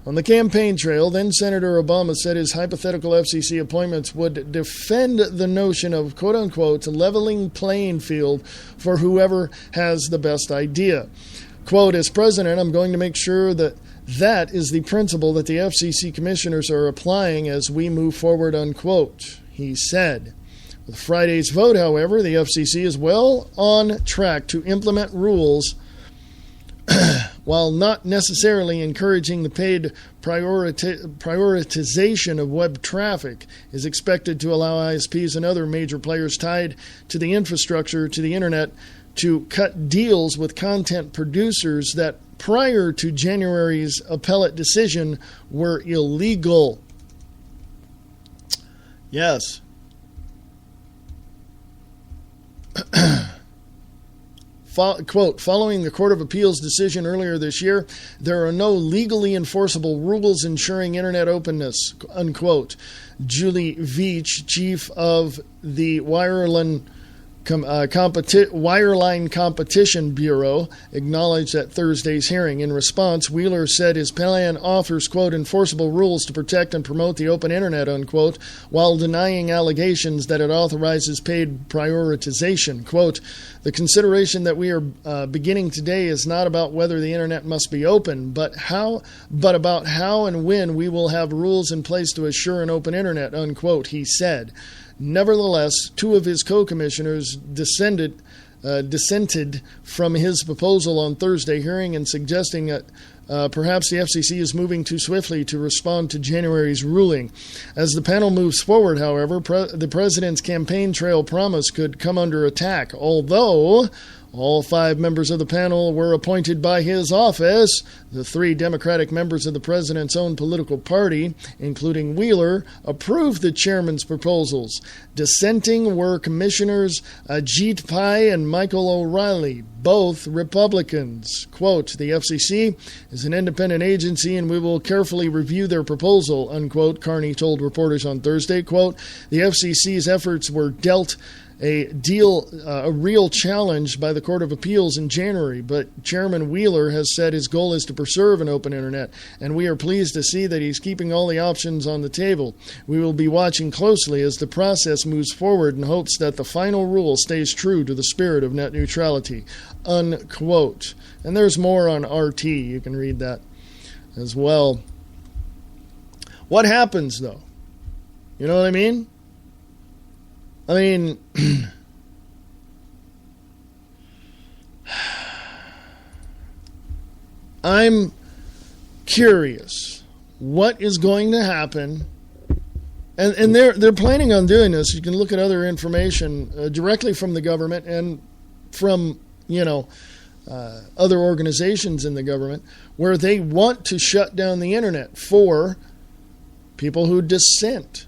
on the campaign trail, then Senator Obama said his hypothetical FCC appointments would defend the notion of, quote unquote, leveling playing field for whoever has the best idea. Quote, as president, I'm going to make sure that is the principle that the FCC commissioners are applying as we move forward, unquote, he said. With Friday's vote, however, the FCC is well on track to implement rules while not necessarily encouraging the paid prioritization of web traffic, is expected to allow ISPs and other major players tied to the infrastructure to the internet to cut deals with content producers that prior to January's appellate decision were illegal. Yes. Quote, following the Court of Appeals decision earlier this year, there are no legally enforceable rules ensuring internet openness, unquote. Julie Veach, chief of the Wireline Competition Bureau, acknowledged at Thursday's hearing. In response, Wheeler said his plan offers, quote, enforceable rules to protect and promote the open internet, unquote, while denying allegations that it authorizes paid prioritization. Quote, the consideration that we are beginning today is not about whether the internet must be open, but about how and when we will have rules in place to assure an open internet, unquote, he said. Nevertheless, two of his co-commissioners dissented from his proposal on Thursday hearing and suggesting that perhaps the FCC is moving too swiftly to respond to January's ruling. As the panel moves forward, however, the president's campaign trail promise could come under attack, although all 5 members of the panel were appointed by his office. The 3 Democratic members of the president's own political party, including Wheeler, approved the chairman's proposals. Dissenting were Commissioners Ajit Pai and Michael O'Reilly, both Republicans. Quote, the FCC is an independent agency and we will carefully review their proposal, unquote, Carney told reporters on Thursday. Quote, the FCC's efforts were dealt a real challenge by the Court of Appeals in January, but Chairman Wheeler has said his goal is to preserve an open internet, and we are pleased to see that he's keeping all the options on the table. We will be watching closely as the process moves forward in hopes that the final rule stays true to the spirit of net neutrality, unquote. And there's more on RT. You can read that as well. What happens, though? You know what I mean? I'm curious what is going to happen, and they're planning on doing this. You can look at other information directly from the government and from other organizations in the government where they want to shut down the internet for people who dissent.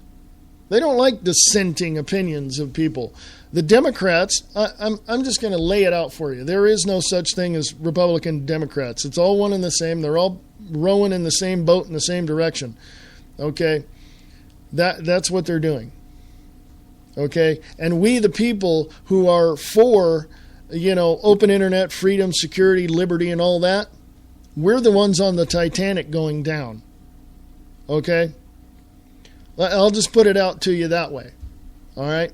They don't like dissenting opinions of people. The Democrats, I'm just going to lay it out for you. There is no such thing as Republican Democrats. It's all one and the same. They're all rowing in the same boat in the same direction. Okay? That's what they're doing. Okay? And we, the people who are for, open internet, freedom, security, liberty, and all that, we're the ones on the Titanic going down. Okay? I'll just put it out to you that way. All right?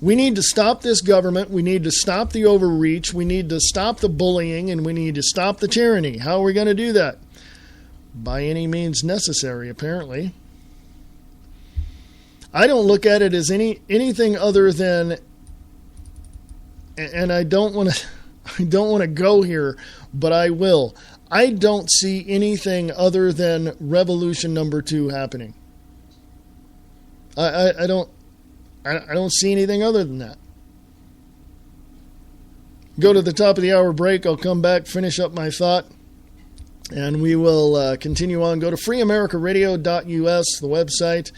We need to stop this government. We need to stop the overreach. We need to stop the bullying, and we need to stop the tyranny. How are we going to do that? By any means necessary, apparently. I don't look at it as anything other than, and I don't want to go here, but I will. I don't see anything other than revolution number 2 happening. I don't see anything other than that. Go to the top of the hour break. I'll come back, finish up my thought, and we will continue on. Go to freeamericaradio.us, the website.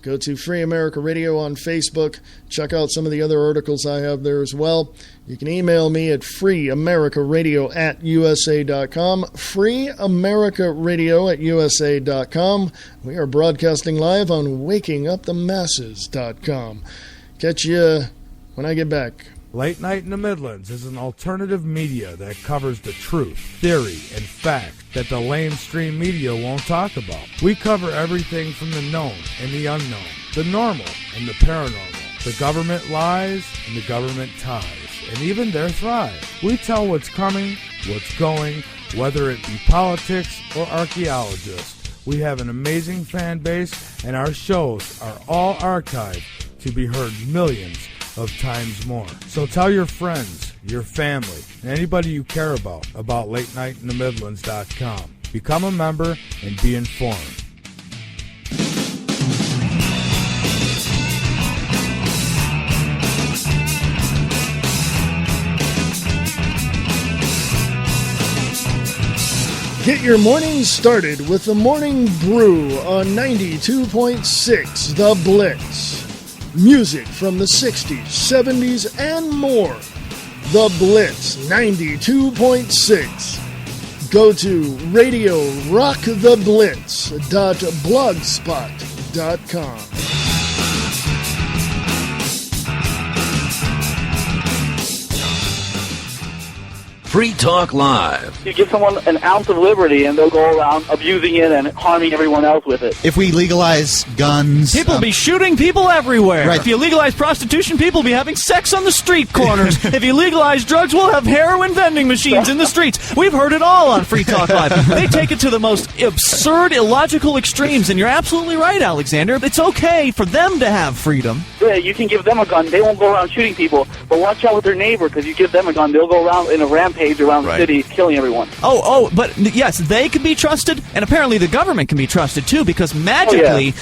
Go to Free America Radio on Facebook. Check out some of the other articles I have there as well. You can email me at freeamericaradio@usa.com. freeamericaradio@usa.com. We are broadcasting live on wakingupthemasses.com. Catch you when I get back. Late Night in the Midlands is an alternative media that covers the truth, theory, and fact that the lamestream media won't talk about. We cover everything from the known and the unknown, the normal and the paranormal, the government lies and the government ties, and even their thrive. We tell what's coming, what's going, whether it be politics or archaeologists. We have an amazing fan base, and our shows are all archived to be heard millions of times more. So tell your friends, your family, and anybody you care about LateNightInTheMidlands.com. Become a member and be informed. Get your morning started with the Morning Brew on 92.6 The Blitz. Music from the 60s, 70s, and more. The Blitz 92.6. Go to radiorocktheblitz.blogspot.com. Free Talk Live. You give someone an ounce of liberty and they'll go around abusing it and harming everyone else with it. If we legalize guns... People will be shooting people everywhere. Right. If you legalize prostitution, people will be having sex on the street corners. If you legalize drugs, we'll have heroin vending machines in the streets. We've heard it all on Free Talk Live. They take it to the most absurd, illogical extremes, and you're absolutely right, Alexander. It's okay for them to have freedom. Yeah, you can give them a gun. They won't go around shooting people. But watch out with their neighbor, because you give them a gun, they'll go around in a rampage around the city killing everyone. But yes, they can be trusted, and apparently the government can be trusted too, because magically,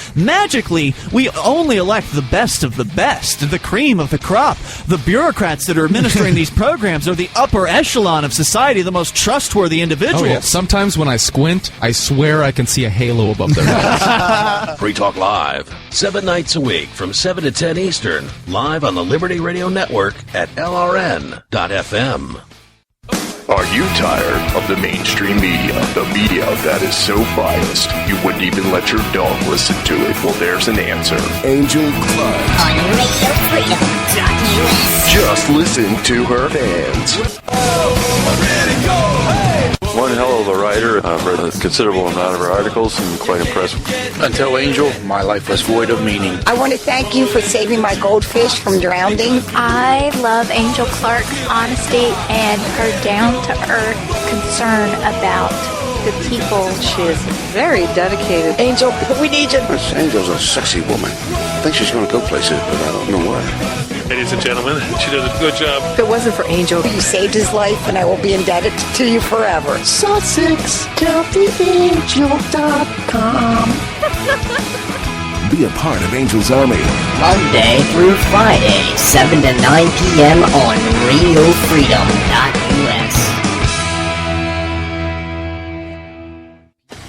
we only elect the best of the best, the cream of the crop. The bureaucrats that are administering these programs are the upper echelon of society, the most trustworthy individuals. Oh, yeah. Sometimes when I squint, I swear I can see a halo above their heads. Free Talk Live, 7 nights a week from 7 to 10 Eastern, live on the Liberty Radio Network at LRN.FM. Are you tired of the mainstream media? The media that is so biased, you wouldn't even let your dog listen to it? Well, there's an answer. Angel Club. On RadioFreedom.us. Just listen to her fans. One hell of a writer. I've read a considerable amount of her articles and quite impressed. Until Angel, my life was void of meaning. I want to thank you for saving my goldfish from drowning. I love Angel Clark's honesty and her down-to-earth concern about the people. She is very dedicated. Angel, we need you. Angel's a sexy woman. I think she's going to go places, but I don't know where. Ladies and gentlemen, she does a good job. If it wasn't for Angel, you saved his life, and I will be indebted to you forever. SussexCountyAngel.com. Be a part of Angel's Army. Monday through Friday, 7 to 9 p.m. on RadioFreedom.us.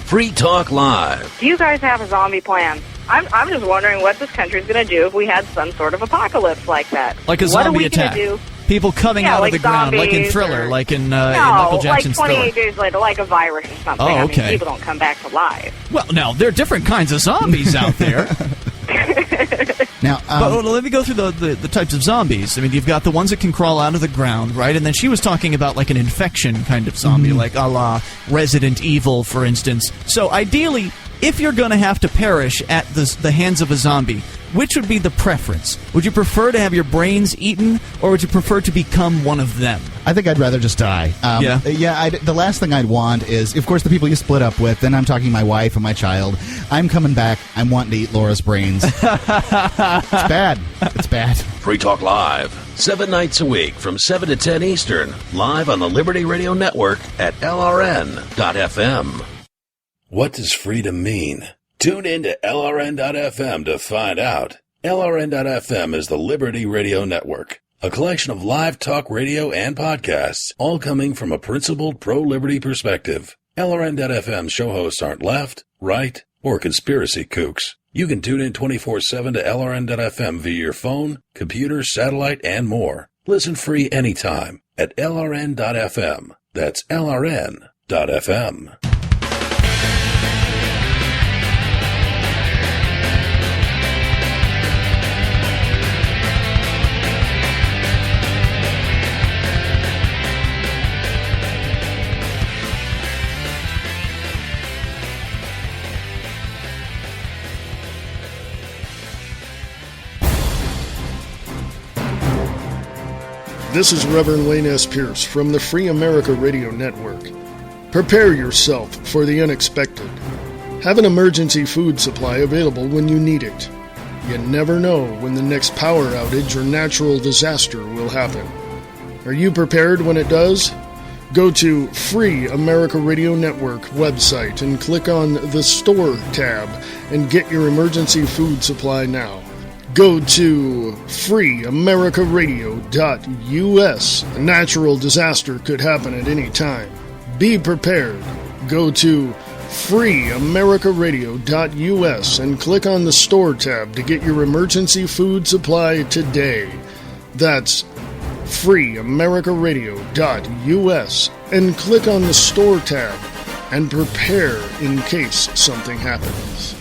Free Talk Live. Do you guys have a zombie plan? I'm just wondering what this country's going to do if we had some sort of apocalypse like that. Like a zombie attack. Do? People coming out of the ground, like in Thriller, like in Michael Jackson's like 28 Thriller. Days later, like a virus or something. Oh, okay. I mean, people don't come back to life. Well, now, there are different kinds of zombies out there. Now, but let me go through the types of zombies. I mean, you've got the ones that can crawl out of the ground, right? And then she was talking about like an infection kind of zombie, like a la Resident Evil, for instance. So ideally, if you're going to have to perish at the hands of a zombie, which would be the preference? Would you prefer to have your brains eaten, or would you prefer to become one of them? I think I'd rather just die. The last thing I'd want is, of course, the people you split up with. Then I'm talking my wife and my child. I'm coming back. I'm wanting to eat Laura's brains. It's bad. It's bad. Free Talk Live, 7 nights a week from 7 to 10 Eastern, live on the Liberty Radio Network at LRN.FM. What does freedom mean? Tune in to LRN.FM to find out. LRN.FM is the Liberty Radio Network, a collection of live talk radio and podcasts, all coming from a principled pro-liberty perspective. LRN.FM show hosts aren't left, right, or conspiracy kooks. You can tune in 24/7 to LRN.FM via your phone, computer, satellite, and more. Listen free anytime at LRN.FM. That's LRN.FM. This is Reverend Wayne S. Pierce from the Free America Radio Network. Prepare yourself for the unexpected. Have an emergency food supply available when you need it. You never know when the next power outage or natural disaster will happen. Are you prepared when it does? Go to Free America Radio Network website and click on the Store tab and get your emergency food supply now. Go to freeamericaradio.us. A natural disaster could happen at any time. Be prepared. Go to freeamericaradio.us and click on the Store tab to get your emergency food supply today. That's freeamericaradio.us and click on the Store tab and prepare in case something happens.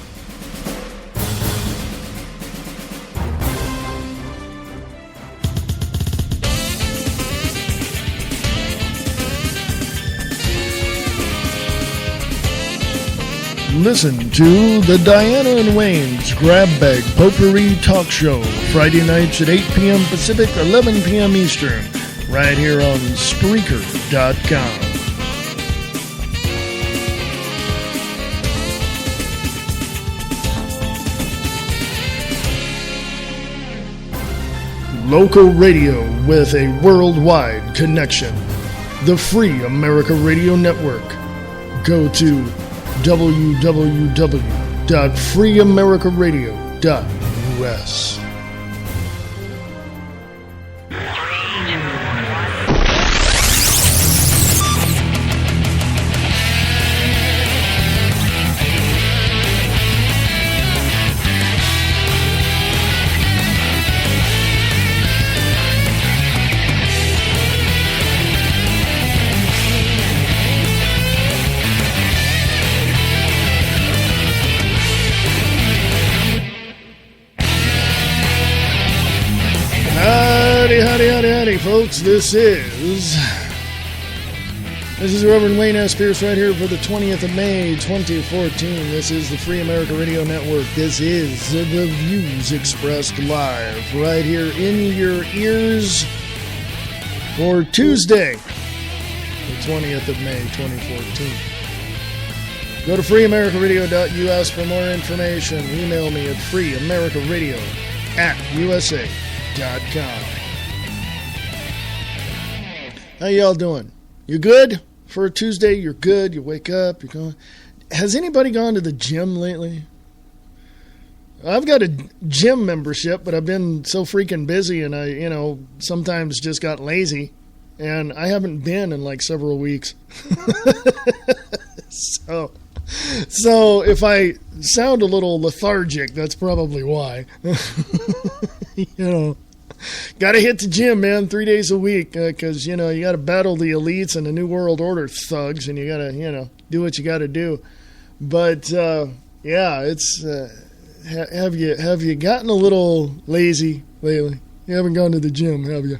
Listen to the Diana and Wayne's Grab Bag Potpourri Talk Show, Friday nights at 8 p.m. Pacific, 11 p.m. Eastern, right here on Spreaker.com. Local radio with a worldwide connection. The Free America Radio Network. Go to www.freeamericaradio.us. Howdy, folks. This is Reverend Wayne S. Pierce right here for the 20th of May, 2014. This is the Free America Radio Network. This is the views expressed live right here in your ears for Tuesday, the 20th of May, 2014. Go to freeamericaradio.us for more information. Email me at freeamericaradio@usa.com. How y'all doing? You good? For a Tuesday, you're good. You wake up, you're going. Has anybody gone to the gym lately? I've got a gym membership, but I've been so freaking busy and I, sometimes just got lazy. And I haven't been in like several weeks. So if I sound a little lethargic, that's probably why. Got to hit the gym, man, 3 days a week, because, you got to battle the elites and the New World Order thugs, and you got to, do what you got to do. But, it's, have you gotten a little lazy lately? You haven't gone to the gym, have you?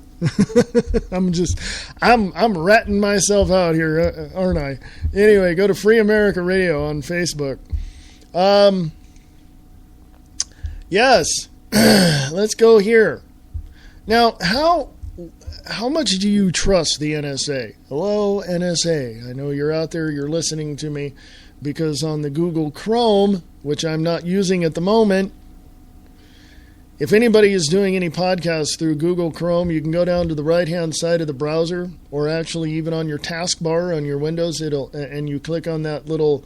I'm ratting myself out here, aren't I? Anyway, go to Free America Radio on Facebook. Yes, let's go here. Now, how much do you trust the NSA? Hello, NSA. I know you're out there, you're listening to me, because on the Google Chrome, which I'm not using at the moment, if anybody is doing any podcasts through Google Chrome, you can go down to the right-hand side of the browser, or actually even on your taskbar on your Windows, and you click on that little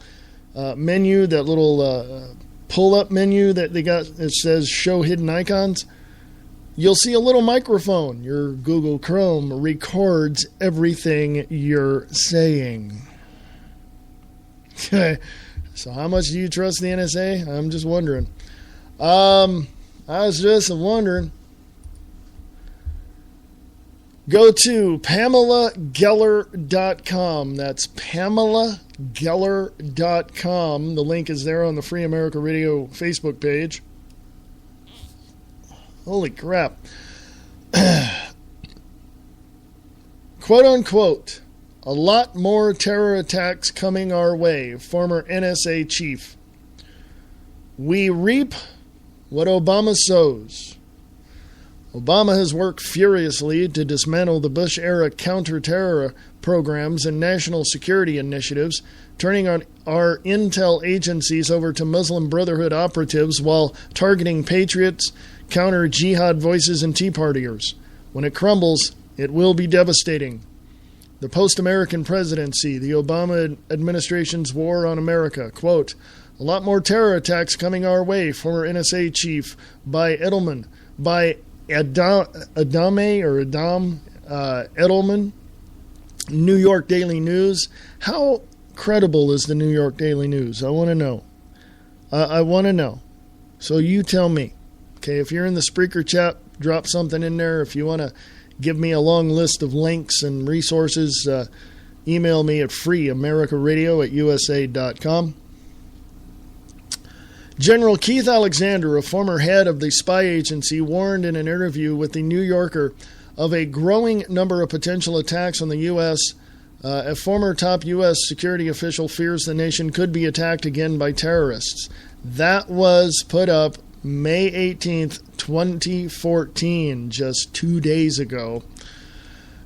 menu, that little pull-up menu that they got. It says Show Hidden Icons. You'll see a little microphone. Your Google Chrome records everything you're saying. So how much do you trust the NSA? I'm just wondering. I was just wondering. Go to PamelaGeller.com. That's PamelaGeller.com. The link is there on the Free America Radio Facebook page. Holy crap. Quote unquote, a lot more terror attacks coming our way, former NSA chief. We reap what Obama sows. Obama has worked furiously to dismantle the Bush-era counter-terror programs and national security initiatives, turning our intel agencies over to Muslim Brotherhood operatives while targeting patriots, counter-jihad voices, and Tea Partiers. When it crumbles, it will be devastating. The post-American presidency, the Obama administration's war on America. Quote, a lot more terror attacks coming our way, former NSA chief by Edelman, by Adam Edelman, New York Daily News. How credible is the New York Daily News? I want to know. I want to know. So you tell me. Okay, if you're in the Spreaker chat, drop something in there. If you want to give me a long list of links and resources, email me at freeamericaradio@usa.com. General Keith Alexander, a former head of the spy agency, warned in an interview with The New Yorker of a growing number of potential attacks on the U.S. A former top U.S. security official fears the nation could be attacked again by terrorists. That was put up May 18th, 2014, just 2 days ago.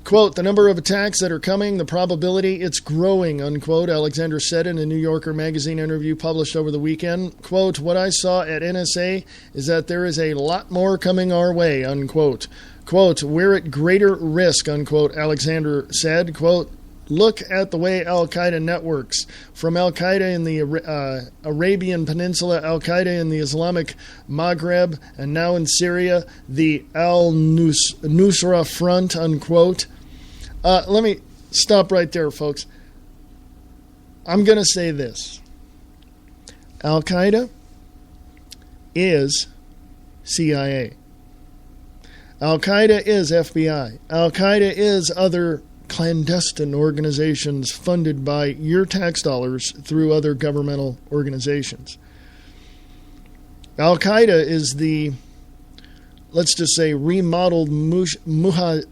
Quote, the number of attacks that are coming, the probability, it's growing, unquote, Alexander said in a New Yorker magazine interview published over the weekend. Quote, what I saw at NSA is that there is a lot more coming our way, unquote. Quote, we're at greater risk, unquote, Alexander said. Quote, look at the way Al-Qaeda networks, from Al-Qaeda in the Arabian Peninsula, Al-Qaeda in the Islamic Maghreb, and now in Syria, the Al-Nusra Front, unquote. Let me stop right there, folks. I'm going to say this. Al-Qaeda is CIA. Al-Qaeda is FBI. Al-Qaeda is other clandestine organizations funded by your tax dollars through other governmental organizations. Al-Qaeda is the, let's just say, remodeled Mujahideen.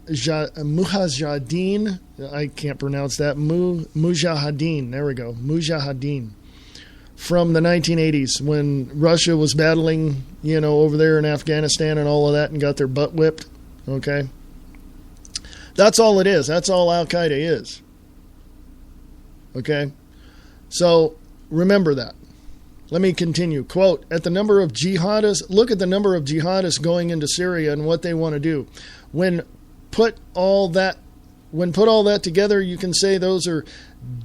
I can't pronounce that. Mujahideen. There we go. Mujahideen. From the 1980s when Russia was battling, over there in Afghanistan and all of that and got their butt whipped. Okay? That's all it is. That's all Al-Qaeda is. Okay? So, remember that. Let me continue. Quote, look at the number of jihadists going into Syria and what they want to do. When put all that together, you can say those are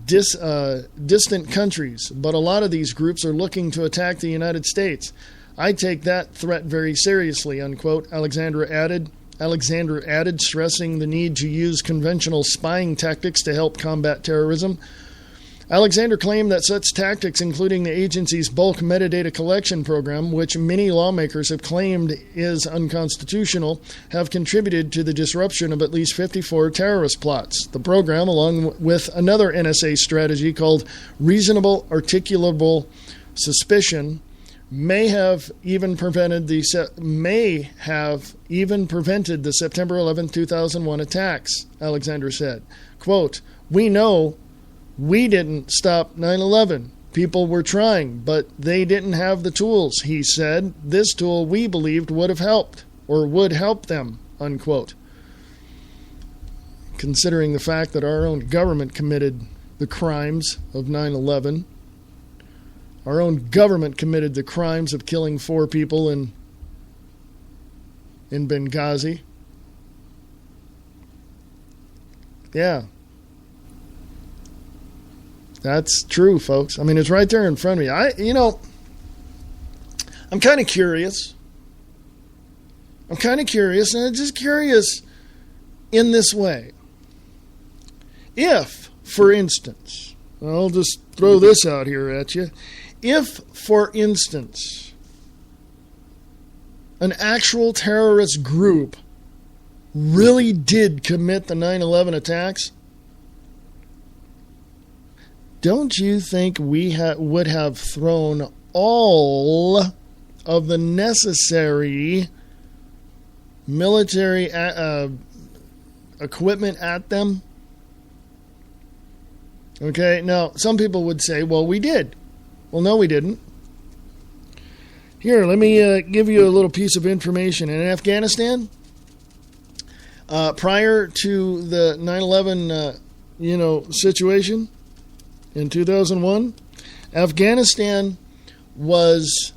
distant countries, but a lot of these groups are looking to attack the United States. I take that threat very seriously, unquote, Alexander added, stressing the need to use conventional spying tactics to help combat terrorism. Alexander claimed that such tactics, including the agency's bulk metadata collection program, which many lawmakers have claimed is unconstitutional, have contributed to the disruption of at least 54 terrorist plots. The program, along with another NSA strategy called reasonable articulable suspicion, may have even prevented the September 11, 2001 attacks, Alexander said. Quote, we know we didn't stop 9/11. People were trying, but they didn't have the tools, he said. This tool we believed would have helped, or would help them, unquote. Considering the fact that our own government committed the crimes of 9/11, our own government committed the crimes of killing 4 people in Benghazi. Yeah. That's true, folks. I mean, it's right there in front of me. I'm kind of curious. And I'm just curious in this way. If, for instance, I'll just throw this out here at you. if, for instance, an actual terrorist group really did commit the 9/11 attacks, don't you think we would have thrown all of the necessary military equipment at them? Okay, now some people would say, well, we did. Well, no, we didn't. Here, let me give you a little piece of information. In Afghanistan, prior to the 9/11 situation in 2001, Afghanistan was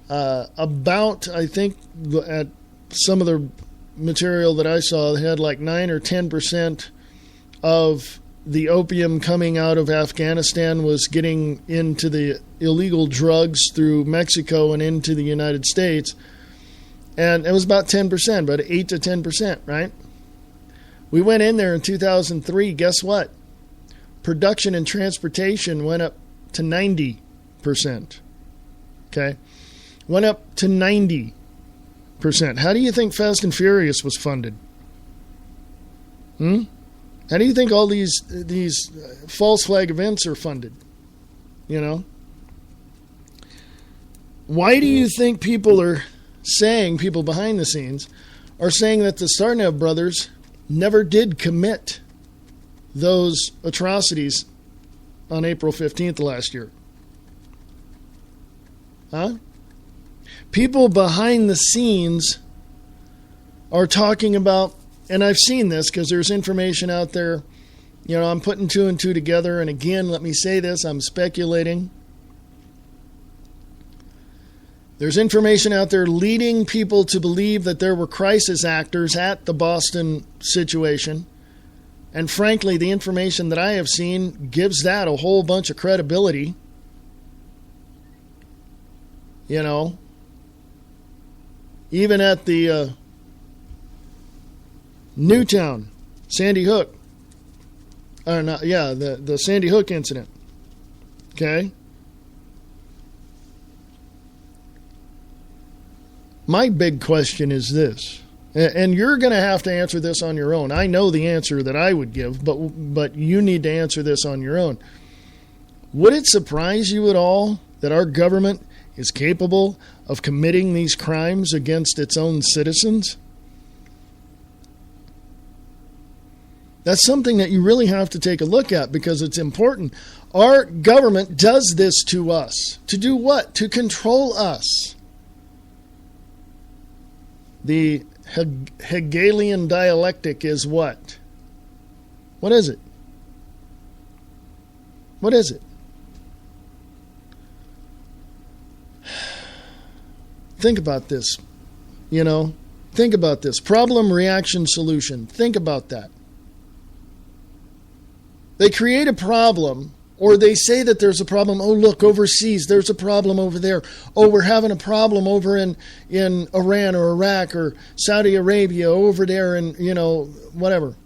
about, I think, at some of the material that I saw, they had like 9 or 10% of the opium coming out of Afghanistan was getting into the illegal drugs through Mexico and into the United States. And it was about 10%, about 8 to 10%, right? We went in there in 2003. Guess what? Production and transportation went up to 90%. Okay? Went up to 90%. How do you think Fast and Furious was funded? How do you think all these false flag events are funded? You know? Why do you think people behind the scenes are saying that the Tsarnaev brothers never did commit those atrocities on April 15th last year? Huh? People behind the scenes are talking about, and I've seen this because there's information out there. You know, I'm putting 2 and 2 together. And again, let me say this, I'm speculating. There's information out there leading people to believe that there were crisis actors at the Boston situation. And frankly, the information that I have seen gives that a whole bunch of credibility. You know, even at the Newtown, Sandy Hook. The Sandy Hook incident. Okay? My big question is this, and you're going to have to answer this on your own. I know the answer that I would give, but you need to answer this on your own. Would it surprise you at all that our government is capable of committing these crimes against its own citizens? That's something that you really have to take a look at because it's important. Our government does this to us. To do what? To control us. The Hegelian dialectic is what? What is it? What is it? Think about this. You know, think about this. Problem, reaction, solution. Think about that. They create a problem, or they say that there's a problem. Oh, look, overseas, there's a problem over there. Oh, we're having a problem over in Iran or Iraq or Saudi Arabia over there and, whatever.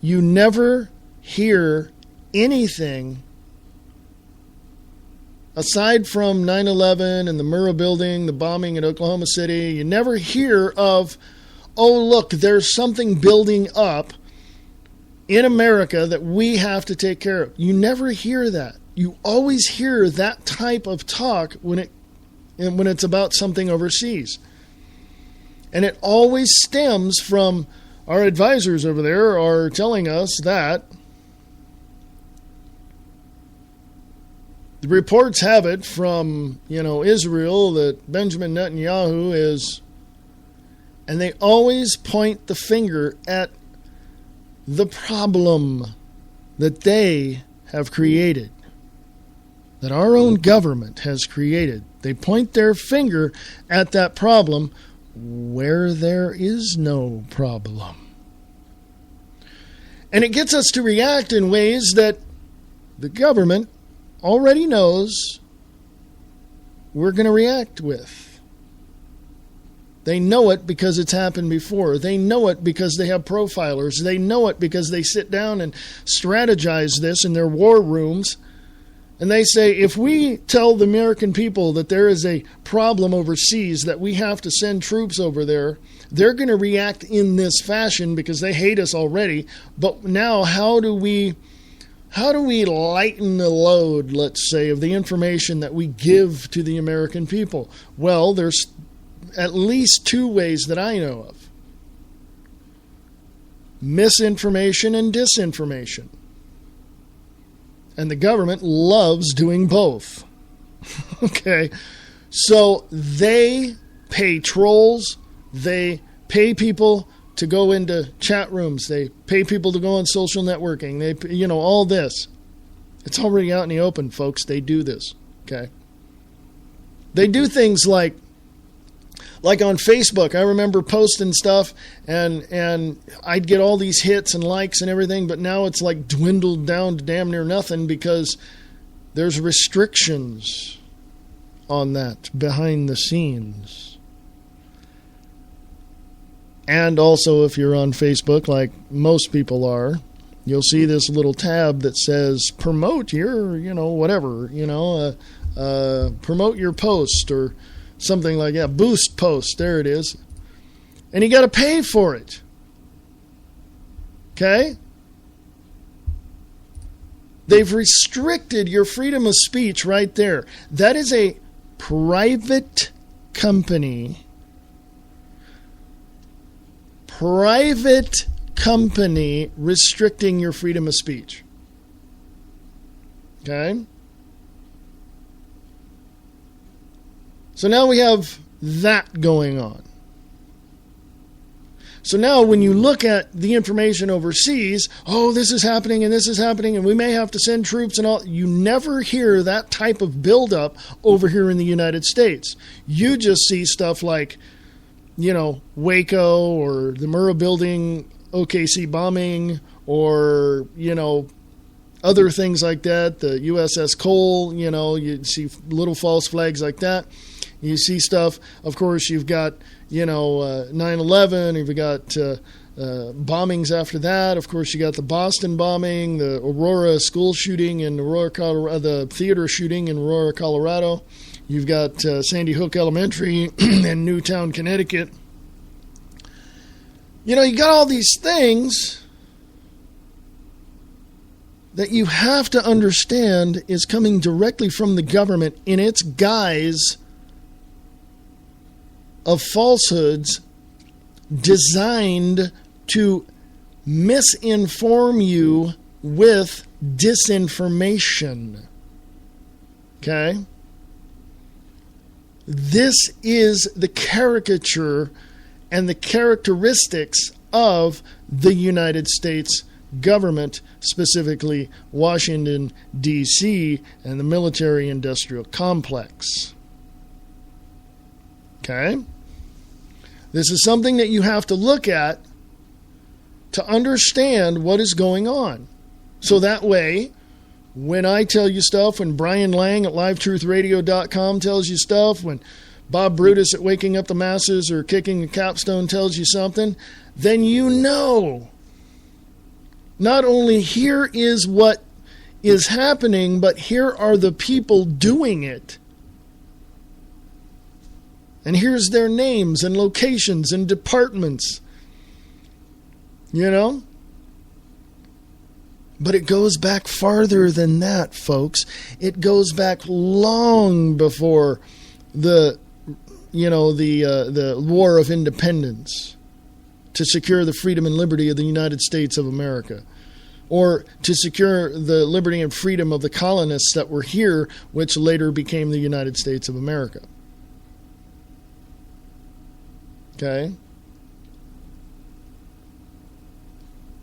You never hear anything aside from 9/11 and the Murrah building, the bombing in Oklahoma City. You never hear of, oh, look, there's something building up in America that we have to take care of. You never hear that. You always hear that type of talk when it's about something overseas. And it always stems from our advisors over there are telling us that the reports have it from, Israel that Benjamin Netanyahu is, and they always point the finger at the problem that they have created, that our own government has created. They point their finger at that problem where there is no problem. And it gets us to react in ways that the government already knows we're going to react with. They know it because it's happened before. They know it because they have profilers. They know it because they sit down and strategize this in their war rooms And they say, if we tell the American people that there is a problem overseas, that we have to send troops over there, they're going to react in this fashion because they hate us already. But now, how do we lighten the load, let's say, of the information that we give to the American people? Well, there's at least two ways that I know of. Misinformation and disinformation. And the government loves doing both. Okay? So they pay trolls, they pay people to go into chat rooms, they pay people to go on social networking, they, all this. It's already out in the open, folks. They do this. Okay? They do things like on Facebook. I remember posting stuff and I'd get all these hits and likes and everything, but now it's like dwindled down to damn near nothing because there's restrictions on that behind the scenes. And also, if you're on Facebook, like most people are, you'll see this little tab that says promote your, whatever, promote your post or something like that. Boost post. There it is. And you got to pay for it. Okay? They've restricted your freedom of speech right there. That is a private company. Private company restricting your freedom of speech. Okay? So now we have that going on. So now when you look at the information overseas, this is happening and this is happening and we may have to send troops and all, you never hear that type of buildup over here in the United States. You just see stuff like, Waco or the Murrah building, OKC bombing, or, other things like that, the USS Cole, you see little false flags like that. You see stuff, of course, you've got, 9/11, you've got bombings after that. Of course, you got the Boston bombing, the Aurora school shooting in Aurora, Colorado, the theater shooting in Aurora, Colorado. You've got Sandy Hook Elementary in Newtown, Connecticut. You got all these things that you have to understand is coming directly from the government in its guise of falsehoods designed to misinform you with disinformation. Okay? This is the caricature and the characteristics of the United States government, specifically Washington, D.C., and the military-industrial complex. Okay? This is something that you have to look at to understand what is going on. So that way, when I tell you stuff, when Brian Lang at LiveTruthRadio.com tells you stuff, when Bob Brutus at Waking Up the Masses or Kicking the Capstone tells you something, then you know. Not only here is what is happening, but here are the people doing it. And here's their names and locations and departments. But it goes back farther than that, folks. It goes back long before the War of Independence to secure the freedom and liberty of the United States of America, or to secure the liberty and freedom of the colonists that were here, which later became the United States of America. Okay?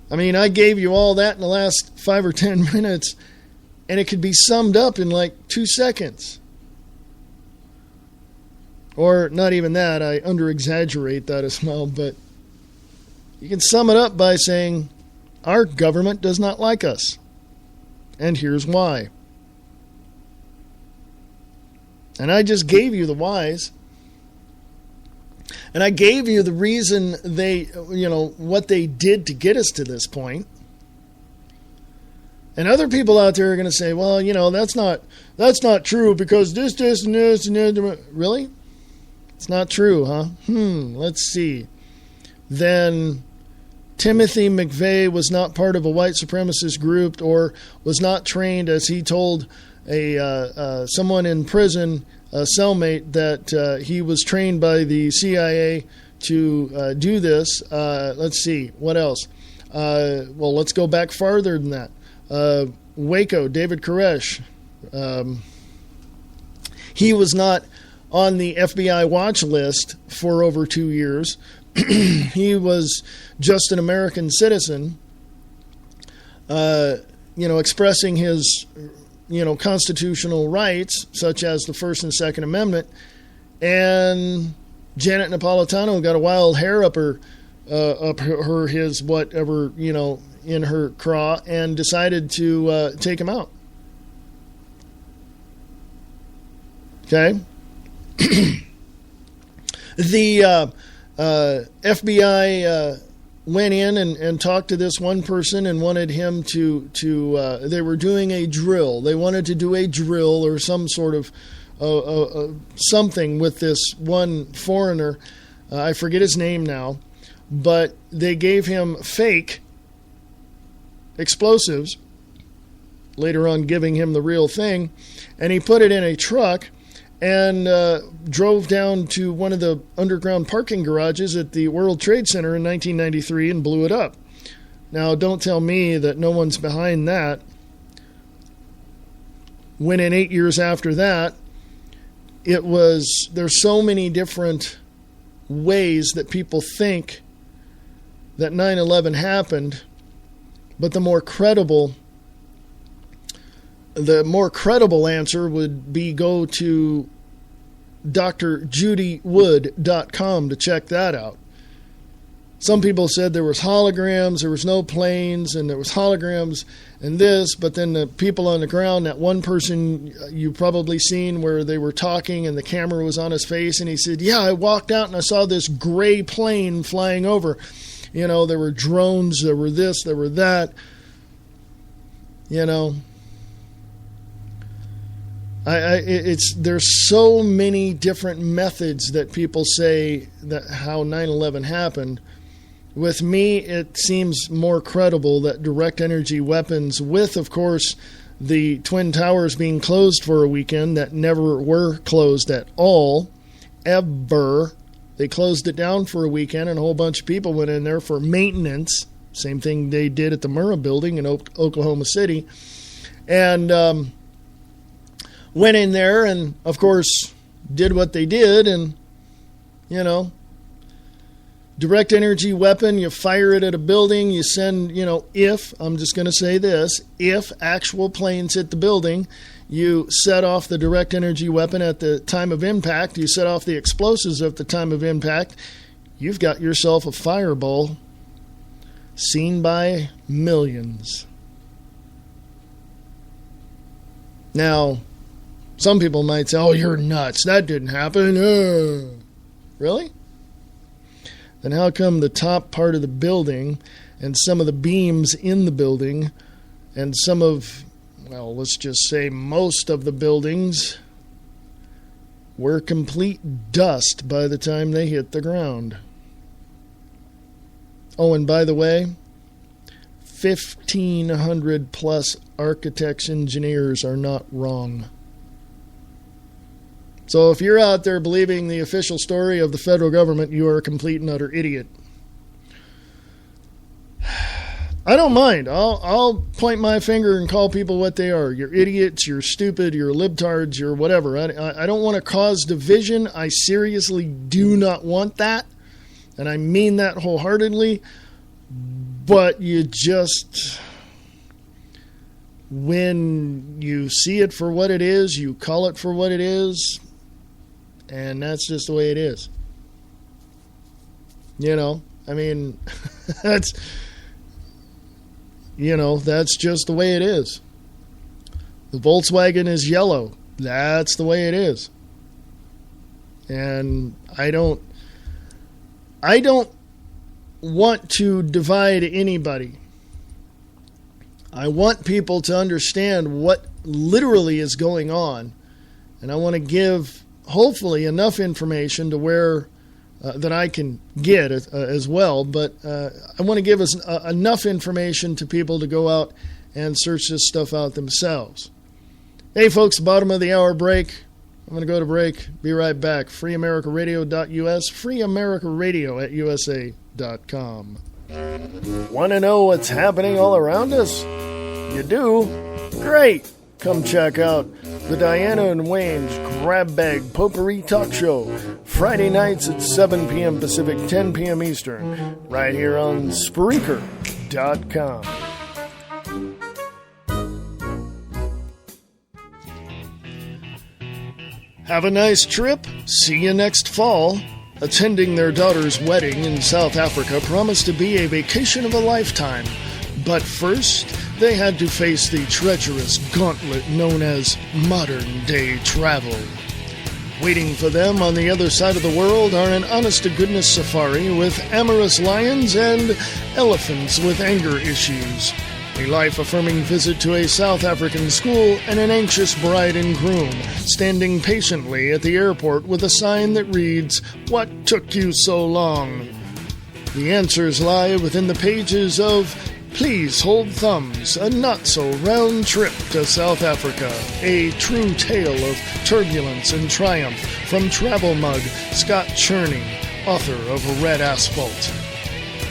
I mean, I gave you all that in the last 5 or 10 minutes, and it could be summed up in like 2 seconds. Or not even that, I under-exaggerate that as well, but you can sum it up by saying, our government does not like us. And here's why. And I just gave you the whys. And I gave you the reason they, what they did to get us to this point. And other people out there are going to say, well, that's not true because this, and this, and this. Really? It's not true, huh? Let's see. Then Timothy McVeigh was not part of a white supremacist group or was not trained, as he told someone in prison, a cellmate, that he was trained by the CIA to do this. Let's see. What else? Well, let's go back farther than that. Waco, David Koresh. He was not on the FBI watch list for over 2 years. He was just an American citizen, expressing his, constitutional rights, such as the First and Second Amendment. And Janet Napolitano got a wild hair up his whatever, in her craw, and decided to take him out. Okay? The FBI went in and talked to this one person and wanted him to they were doing a drill. They wanted to do a drill or some sort of something with this one foreigner. I forget his name now, but they gave him fake explosives, later on giving him the real thing, and he put it in a truck and drove down to one of the underground parking garages at the World Trade Center in 1993 and blew it up. Now, don't tell me that no one's behind that. When in 8 years after that, there's so many different ways that people think that 9/11 happened, but the more credible answer would be go to drjudywood.com to check that out. Some people said there was holograms, there was no planes, and there was holograms and this, but then the people on the ground, that one person you probably seen where they were talking and the camera was on his face, and he said, yeah, I walked out and I saw this gray plane flying over. There were drones, there were this, there were that. There's so many different methods that people say that how 9/11 happened. With me, it seems more credible that direct energy weapons, with, of course, the Twin Towers being closed for a weekend that never were closed at all, ever. They closed it down for a weekend, and a whole bunch of people went in there for maintenance. Same thing they did at the Murrah building in Oklahoma City. And went in there and, of course, did what they did. And, direct energy weapon, you fire it at a building, you send, I'm just going to say this, if actual planes hit the building, you set off the direct energy weapon at the time of impact, you set off the explosives at the time of impact, you've got yourself a fireball seen by millions. Now, some people might say, oh, you're nuts. That didn't happen. Really? Then how come the top part of the building and some of the beams in the building and some of, well, let's just say most of the buildings were complete dust by the time they hit the ground? Oh, and by the way, 1,500 plus architects, engineers are not wrong. So if you're out there believing the official story of the federal government, you are a complete and utter idiot. I don't mind. I'll point my finger and call people what they are. You're idiots, you're stupid, you're libtards, you're whatever. I don't want to cause division. I seriously do not want that. And I mean that wholeheartedly. But you just, when you see it for what it is, you call it for what it is. And that's just the way it is. That's, that's just the way it is. The Volkswagen is yellow. That's the way it is. And I don't want to divide anybody. I want people to understand what literally is going on, and I want to give, hopefully, enough information to where that I can get as well, but I want to give us enough information to people to go out and search this stuff out themselves. Hey, folks, bottom of the hour break. I'm going to go to break. Be right back. FreeAmericaRadio.us, FreeAmericaRadio@USA.com. Want to know what's happening all around us? You do? Great! Come check out the Diana and Wayne's Grab Bag Potpourri Talk Show, Friday nights at 7 p.m. Pacific, 10 p.m. Eastern, right here on Spreaker.com. Have a nice trip. See you next fall. Attending their daughter's wedding in South Africa promised to be a vacation of a lifetime. But first, they had to face the treacherous gauntlet known as modern-day travel. Waiting for them on the other side of the world are an honest-to-goodness safari with amorous lions and elephants with anger issues, a life-affirming visit to a South African school, and an anxious bride and groom standing patiently at the airport with a sign that reads, "What took you so long?" The answers lie within the pages of Please Hold Thumbs, a not-so-round trip to South Africa, a true tale of turbulence and triumph from Travel Mug, Scott Cherney, author of Red Asphalt.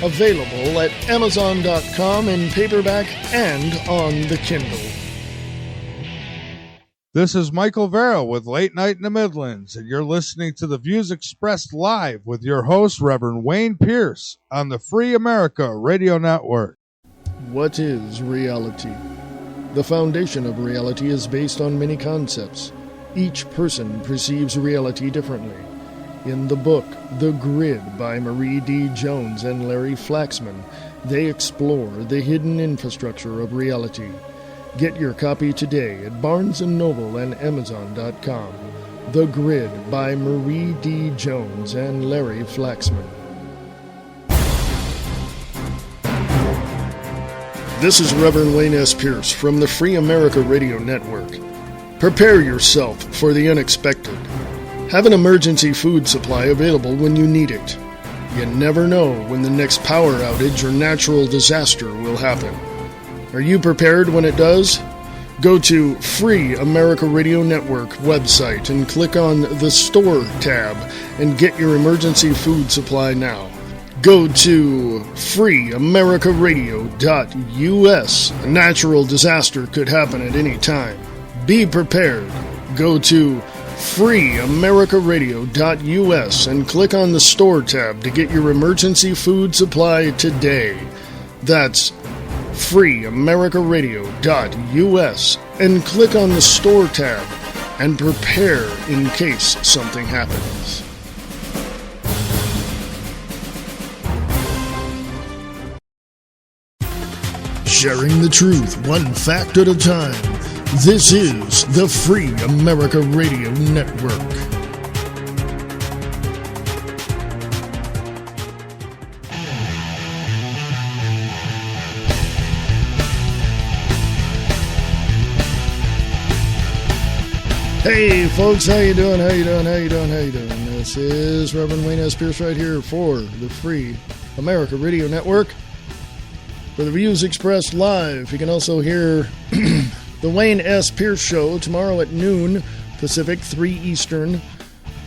Available at Amazon.com in paperback and on the Kindle. This is Michael Vera with Late Night in the Midlands, and you're listening to the views expressed live with your host, Reverend Wayne Pierce, on the Free America Radio Network. What is reality? The foundation of reality is based on many concepts. Each person perceives reality differently. In the book, The Grid by Marie D. Jones and Larry Flaxman, they explore the hidden infrastructure of reality. Get your copy today at Barnes & Noble and Amazon.com. The Grid by Marie D. Jones and Larry Flaxman. This is Reverend Wayne S. Pierce from the Free America Radio Network. Prepare yourself for the unexpected. Have an emergency food supply available when you need it. You never know when the next power outage or natural disaster will happen. Are you prepared when it does? Go to Free America Radio Network website and click on the Store tab and get your emergency food supply now. Go to freeamericaradio.us. A natural disaster could happen at any time. Be prepared. Go to freeamericaradio.us and click on the Store tab to get your emergency food supply today. That's freeamericaradio.us and click on the Store tab and prepare in case something happens. Sharing the truth, one fact at a time. This is the Free America Radio Network. Hey folks, how you doing? This is Reverend Wayne S. Pierce right here for the Free America Radio Network. For the views expressed live, you can also hear the Wayne S. Pierce Show tomorrow at noon Pacific, 3 Eastern,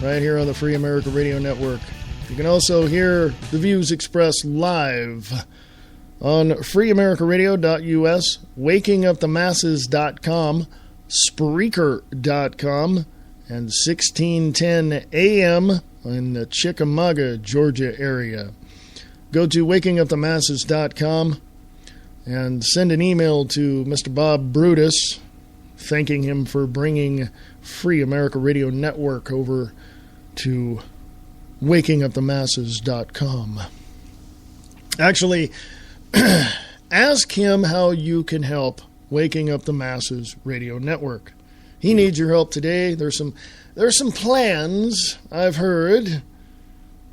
right here on the Free America Radio Network. You can also hear the views expressed live on freeamericaradio.us, wakingupthemasses.com, Spreaker.com, and 1610 AM in the Chickamauga, Georgia area. Go to wakingupthemasses.com and send an email to Mr. Bob Brutus, thanking him for bringing Free America Radio Network over to wakingupthemasses.com. Actually, ask him how you can help Waking Up the Masses Radio Network. He needs your help today. There's some plans, I've heard.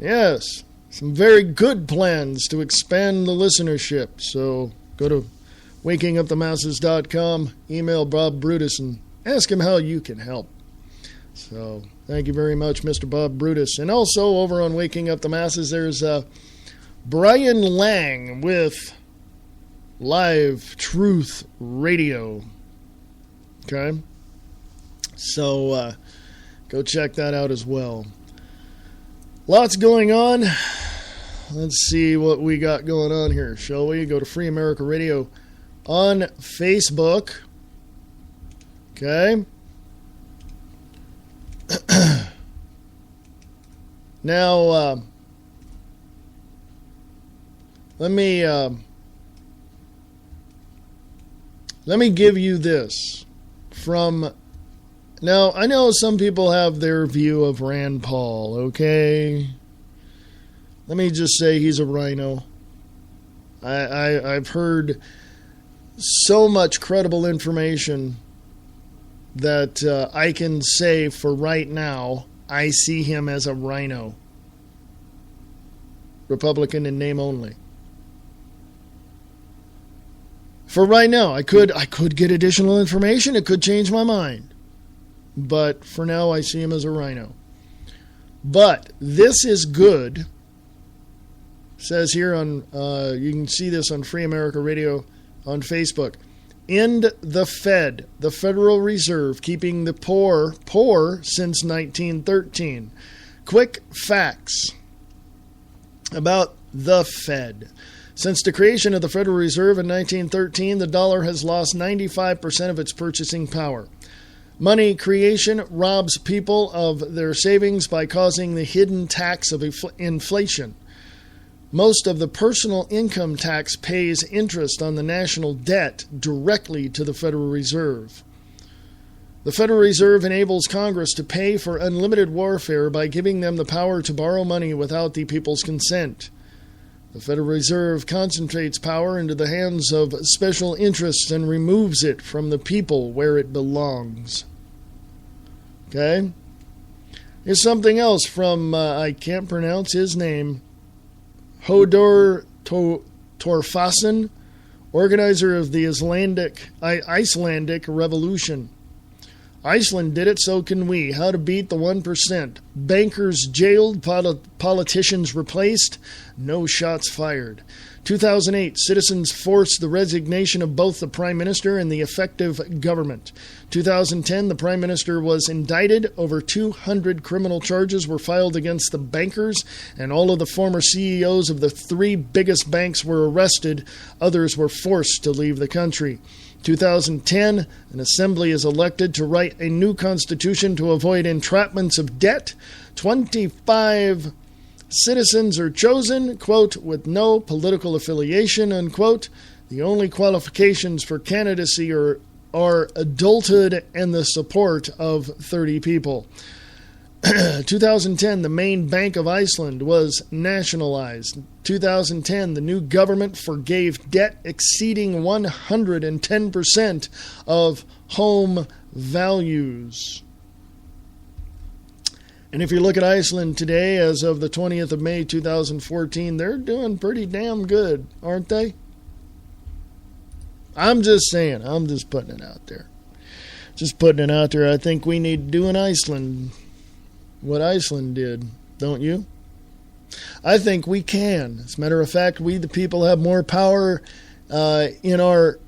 Yes, some very good plans to expand the listenership. So go to wakingupthemasses.com. Email Bob Brutus and ask him how you can help. So thank you very much, Mr. Bob Brutus. And also over on Waking Up the Masses, there's Brian Lang with Live Truth Radio. Okay? So go check that out as well. Lots going on. Let's see what we got going on here, shall we? Go to Free America Radio on Facebook. Okay. Now, let me give you this from. Now, I know some people have their view of Rand Paul, okay? Let me just say he's a rhino. I've heard so much credible information that I can say for right now, I see him as a rhino. Republican in name only. For right now, I could get additional information. It could change my mind. But for now, I see him as a rhino. But this is good. It says here on, you can see this on Free America Radio on Facebook. End the Fed, the Federal Reserve, keeping the poor since 1913. Quick facts about the Fed. Since the creation of the Federal Reserve in 1913, the dollar has lost 95% of its purchasing power. Money creation robs people of their savings by causing the hidden tax of inflation. Most of the personal income tax pays interest on the national debt directly to the Federal Reserve. The Federal Reserve enables Congress to pay for unlimited warfare by giving them the power to borrow money without the people's consent. The Federal Reserve concentrates power into the hands of special interests and removes it from the people where it belongs. Okay? Here's something else from, I can't pronounce his name, Hodor Torfason, organizer of the Icelandic Revolution. Iceland did it, so can we. How to beat the 1%. Bankers jailed, politicians replaced, no shots fired. 2008, citizens forced the resignation of both the Prime Minister and the effective government. 2010, the Prime Minister was indicted. Over 200 criminal charges were filed against the bankers, and all of the former CEOs of the three biggest banks were arrested. Others were forced to leave the country. 2010, an assembly is elected to write a new constitution to avoid entrapments of debt. 25 citizens are chosen, quote, with no political affiliation, unquote. The only qualifications for candidacy are adulthood and the support of 30 people. 2010, the main bank of Iceland was nationalized. 2010, the new government forgave debt exceeding 110% of home values. And if you look at Iceland today, as of the 20th of May, 2014, they're doing pretty damn good, aren't they? I'm just saying. I'm just putting it out there. Just putting it out there. I think we need to do in Iceland what Iceland did, don't you? I think we can. As a matter of fact, we the people have more power in our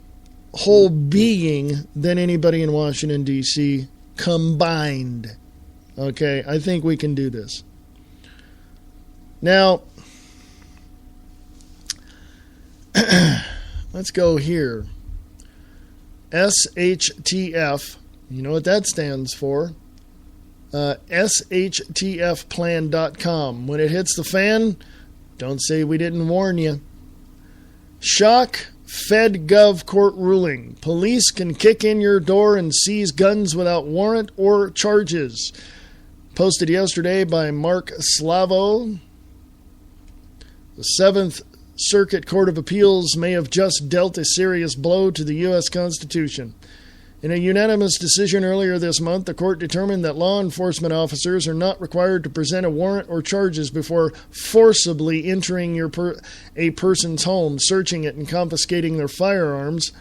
whole being than anybody in Washington, D.C. combined. Okay, I think we can do this. Now, let's go here. SHTF, you know what that stands for. SHTFplan.com. When it hits the fan, don't say we didn't warn you. Shock FedGov court ruling. Police can kick in your door and seize guns without warrant or charges. Posted yesterday by Mark Slavo. The 7th Circuit Court of Appeals may have just dealt a serious blow to the U.S. Constitution. In a unanimous decision earlier this month, the court determined that law enforcement officers are not required to present a warrant or charges before forcibly entering a person's home, searching it, and confiscating their firearms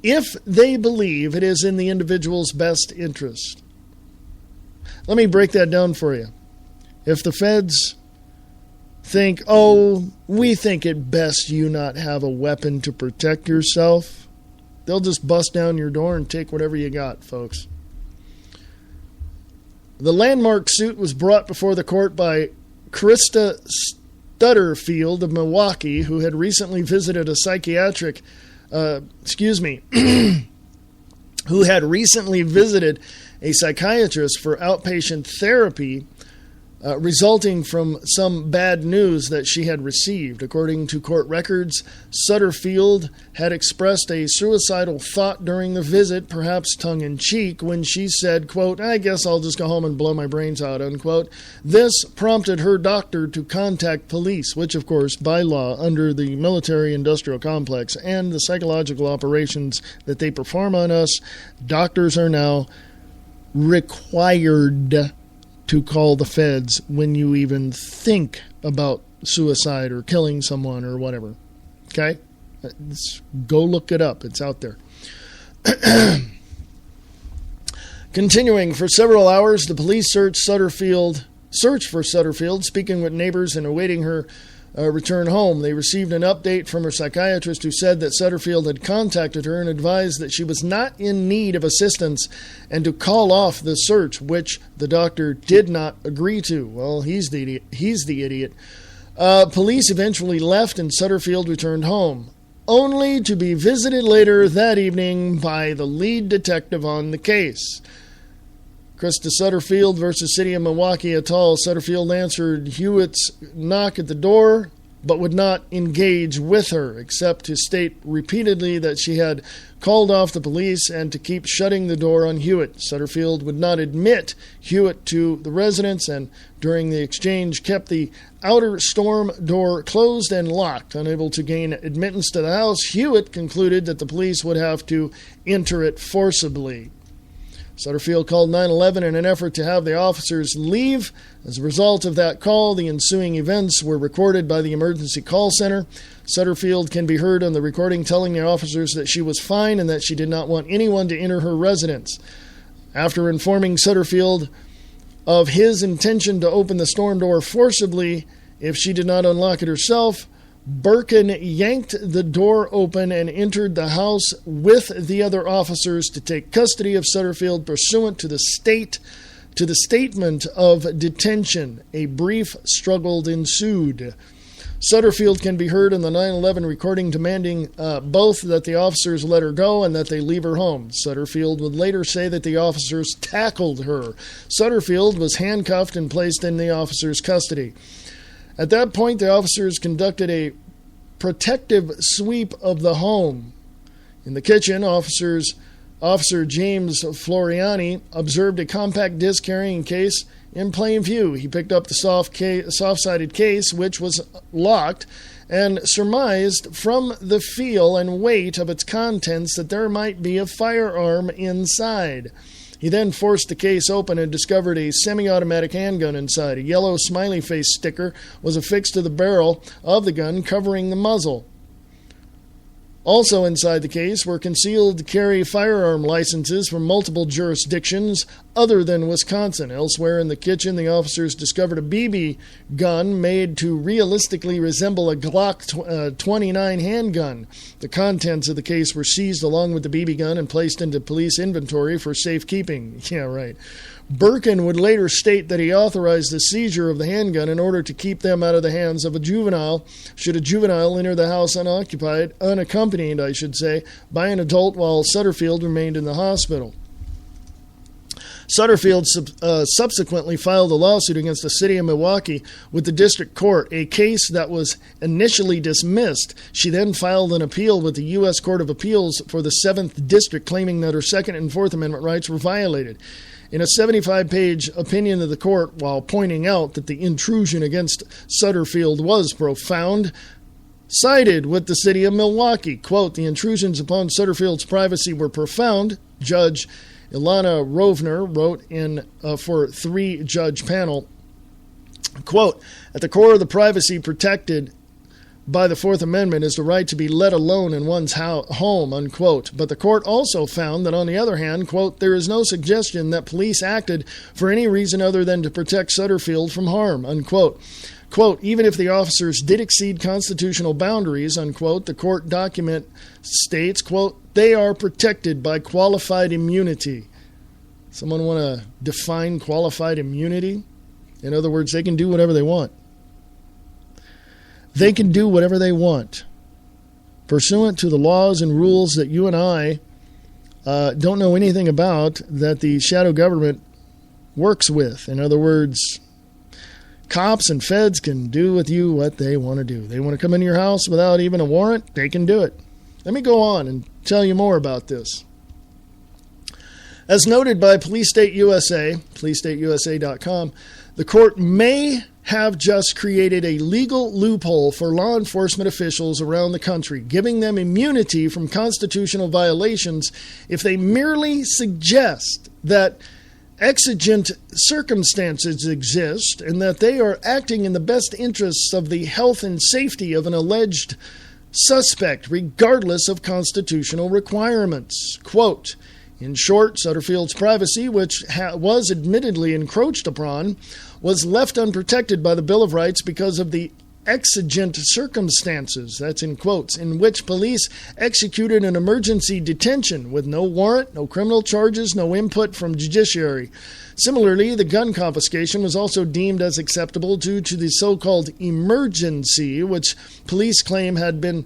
if they believe it is in the individual's best interest. Let me break that down for you. If the feds think, we think it best you not have a weapon to protect yourself, they'll just bust down your door and take whatever you got, folks. The landmark suit was brought before the court by Krista Stutterfield of Milwaukee, who had recently visited a psychiatric, who had recently visited a psychiatrist for outpatient therapy, resulting from some bad news that she had received. According to court records, Sutterfield had expressed a suicidal thought during the visit, perhaps tongue-in-cheek, when she said, quote, "I guess I'll just go home and blow my brains out," unquote. This prompted her doctor to contact police, which, of course, by law, under the military-industrial complex and the psychological operations that they perform on us, doctors are now required to call the feds when you even think about suicide or killing someone or whatever. Okay? Go look it up. It's out there. Continuing, for several hours, the police searched for Sutterfield, speaking with neighbors and awaiting her return home. They received an update from her psychiatrist, who said that Sutterfield had contacted her and advised that she was not in need of assistance and to call off the search, which the doctor did not agree to. Well, he's the idiot. Police eventually left and Sutterfield returned home, only to be visited later that evening by the lead detective on the case. Krista Sutterfield versus City of Milwaukee et al. Sutterfield answered Hewitt's knock at the door, but would not engage with her, except to state repeatedly that she had called off the police and to keep shutting the door on Hewitt. Sutterfield would not admit Hewitt to the residence, and during the exchange kept the outer storm door closed and locked. Unable to gain admittance to the house, Hewitt concluded that the police would have to enter it forcibly. Sutterfield called 911 in an effort to have the officers leave. As a result of that call, the ensuing events were recorded by the emergency call center. Sutterfield can be heard on the recording telling the officers that she was fine and that she did not want anyone to enter her residence. After informing Sutterfield of his intention to open the storm door forcibly if she did not unlock it herself, Birkin yanked the door open and entered the house with the other officers to take custody of Sutterfield pursuant to the statement of detention. A brief struggle ensued. Sutterfield can be heard in the 911 recording demanding both that the officers let her go and that they leave her home. Sutterfield would later say that the officers tackled her. Sutterfield was handcuffed and placed in the officers' custody. At that point, the officers conducted a protective sweep of the home. In the kitchen, Officer James Floriani observed a compact disc carrying case in plain view. He picked up the soft-sided case, which was locked, and surmised from the feel and weight of its contents that there might be a firearm inside. He then forced the case open and discovered a semi-automatic handgun inside. A yellow smiley face sticker was affixed to the barrel of the gun, covering the muzzle. Also inside the case were concealed carry firearm licenses from multiple jurisdictions other than Wisconsin. Elsewhere in the kitchen, the officers discovered a BB gun made to realistically resemble a Glock 29 handgun. The contents of the case were seized along with the BB gun and placed into police inventory for safekeeping. Yeah, right. Birkin would later state that he authorized the seizure of the handgun in order to keep them out of the hands of a juvenile, should a juvenile enter the house unaccompanied, by an adult while Sutterfield remained in the hospital. Sutterfield subsequently filed a lawsuit against the city of Milwaukee with the district court, a case that was initially dismissed. She then filed an appeal with the U.S. Court of Appeals for the 7th District, claiming that her Second and Fourth Amendment rights were violated. In a 75-page opinion of the court, while pointing out that the intrusion against Sutterfield was profound, sided with the city of Milwaukee. Quote, "The intrusions upon Sutterfield's privacy were profound," Judge Ilana Rovner wrote in for 3-judge panel, quote, "At the core of the privacy protected by the Fourth Amendment is the right to be let alone in one's home," unquote. But the court also found that, on the other hand, quote, "there is no suggestion that police acted for any reason other than to protect Sutterfield from harm," unquote. Quote, "Even if the officers did exceed constitutional boundaries," unquote, the court document states, quote, "they are protected by qualified immunity." Someone want to define qualified immunity? In other words, they can do whatever they want. They can do whatever they want, pursuant to the laws and rules that you and I don't know anything about, that the shadow government works with. In other words, cops and feds can do with you what they want to do. They want to come into your house without even a warrant, they can do it. Let me go on and tell you more about this. As noted by Police State USA, policestateusa.com, the court may have just created a legal loophole for law enforcement officials around the country, giving them immunity from constitutional violations if they merely suggest that exigent circumstances exist and that they are acting in the best interests of the health and safety of an alleged suspect, regardless of constitutional requirements. Quote, "In short, Sutterfield's privacy, which was admittedly encroached upon, was left unprotected by the Bill of Rights because of the exigent circumstances," that's in quotes, "in which police executed an emergency detention with no warrant, no criminal charges, no input from judiciary. Similarly, the gun confiscation was also deemed as acceptable due to the so-called emergency, which police claim had been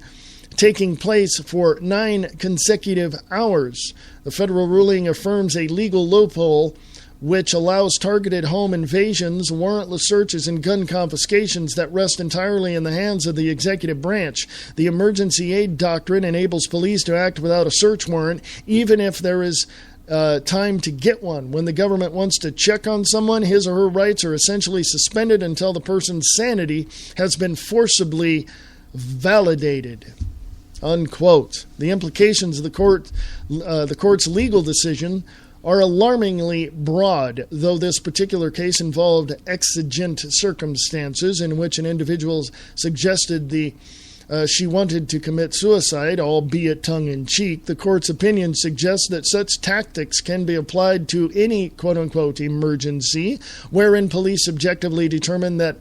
taking place for 9 consecutive hours. The federal ruling affirms a legal loophole which allows targeted home invasions, warrantless searches, and gun confiscations that rest entirely in the hands of the executive branch. The emergency aid doctrine enables police to act without a search warrant, even if there is time to get one. When the government wants to check on someone, his or her rights are essentially suspended until the person's sanity has been forcibly validated." Unquote. The implications of the court's legal decision are alarmingly broad, though this particular case involved exigent circumstances in which an individual suggested she wanted to commit suicide, albeit tongue-in-cheek. The court's opinion suggests that such tactics can be applied to any quote-unquote emergency, wherein police subjectively determine that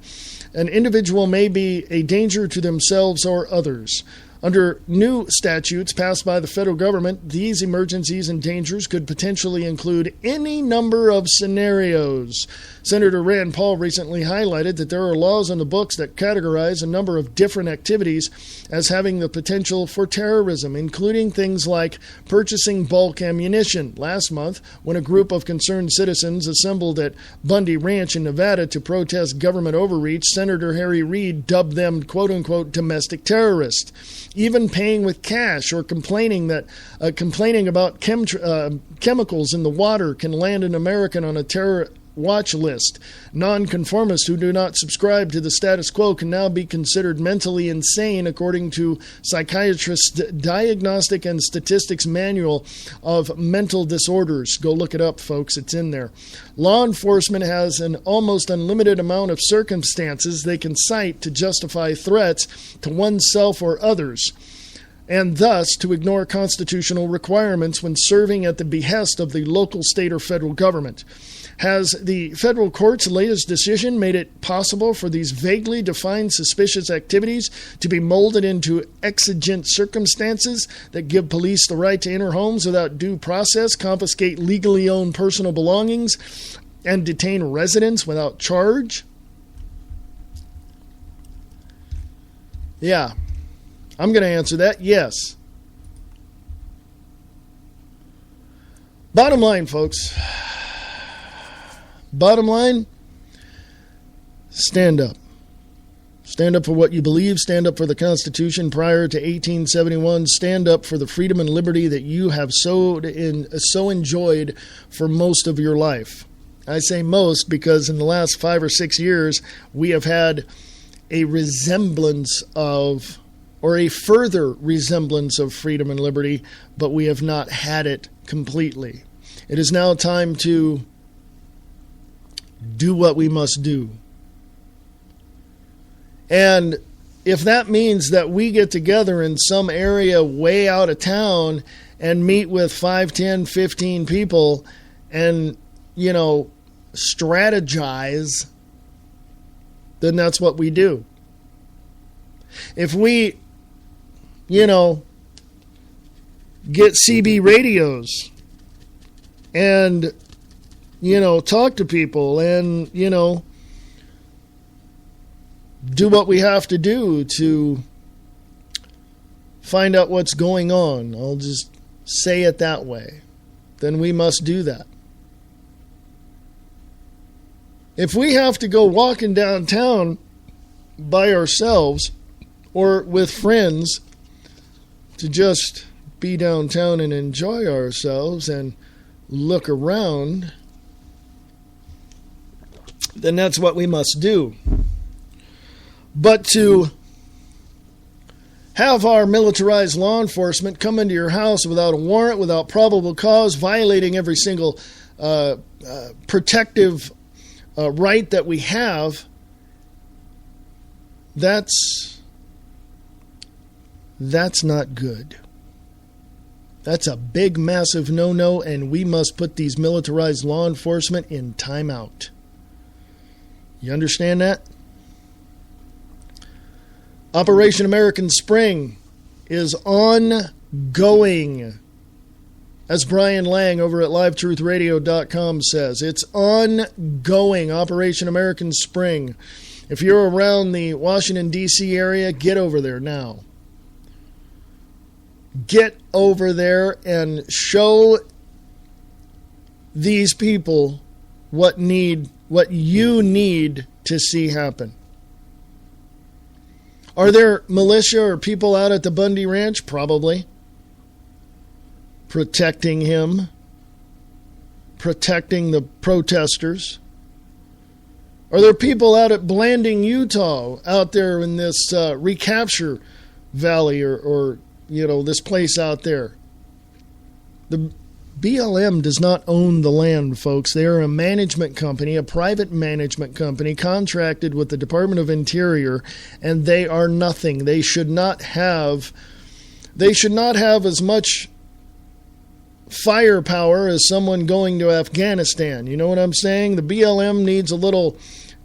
an individual may be a danger to themselves or others. Under new statutes passed by the federal government, these emergencies and dangers could potentially include any number of scenarios. Senator Rand Paul recently highlighted that there are laws on the books that categorize a number of different activities as having the potential for terrorism, including things like purchasing bulk ammunition. Last month, when a group of concerned citizens assembled at Bundy Ranch in Nevada to protest government overreach, Senator Harry Reid dubbed them quote-unquote domestic terrorists. Even paying with cash or complaining about chemicals in the water can land an American on a terror watch list. Nonconformists who do not subscribe to the status quo can now be considered mentally insane, according to Psychiatrist's Diagnostic and Statistics Manual of Mental Disorders. Go look it up, folks. It's in there. Law enforcement has an almost unlimited amount of circumstances they can cite to justify threats to oneself or others, and thus to ignore constitutional requirements when serving at the behest of the local, state, or federal government. Has the federal court's latest decision made it possible for these vaguely defined suspicious activities to be molded into exigent circumstances that give police the right to enter homes without due process, confiscate legally owned personal belongings, and detain residents without charge? Yeah, I'm going to answer that, yes. Bottom line, folks. Bottom line, stand up. Stand up for what you believe. Stand up for the Constitution prior to 1871. Stand up for the freedom and liberty that you have so enjoyed for most of your life. I say most because in the last 5 or 6 years, we have had a resemblance of or a further resemblance of freedom and liberty, but we have not had it completely. It is now time to do what we must do. And if that means that we get together in some area way out of town and meet with 5, 10, 15 people and, strategize, then that's what we do. If we, get CB radios and, talk to people and, do what we have to do to find out what's going on. I'll just say it that way. Then we must do that. If we have to go walking downtown by ourselves or with friends to just be downtown and enjoy ourselves and look around, then that's what we must do. But to have our militarized law enforcement come into your house without a warrant, without probable cause, violating every single protective right that we have, that's not good. That's a big, massive no-no, and we must put these militarized law enforcement in timeout. You understand that? Operation American Spring is ongoing. As Brian Lang over at LiveTruthRadio.com says, it's ongoing, Operation American Spring. If you're around the Washington, D.C. area, get over there now. Get over there and show these people what you need to see happen. Are there militia or people out at the Bundy Ranch? Probably. Protecting him. Protecting the protesters. Are there people out at Blanding, Utah, out there in this recapture valley or this place out there? The BLM does not own the land, folks. They are a management company, a private management company contracted with the Department of Interior, and they are nothing. They should not have as much firepower as someone going to Afghanistan. You know what I'm saying? The BLM needs a little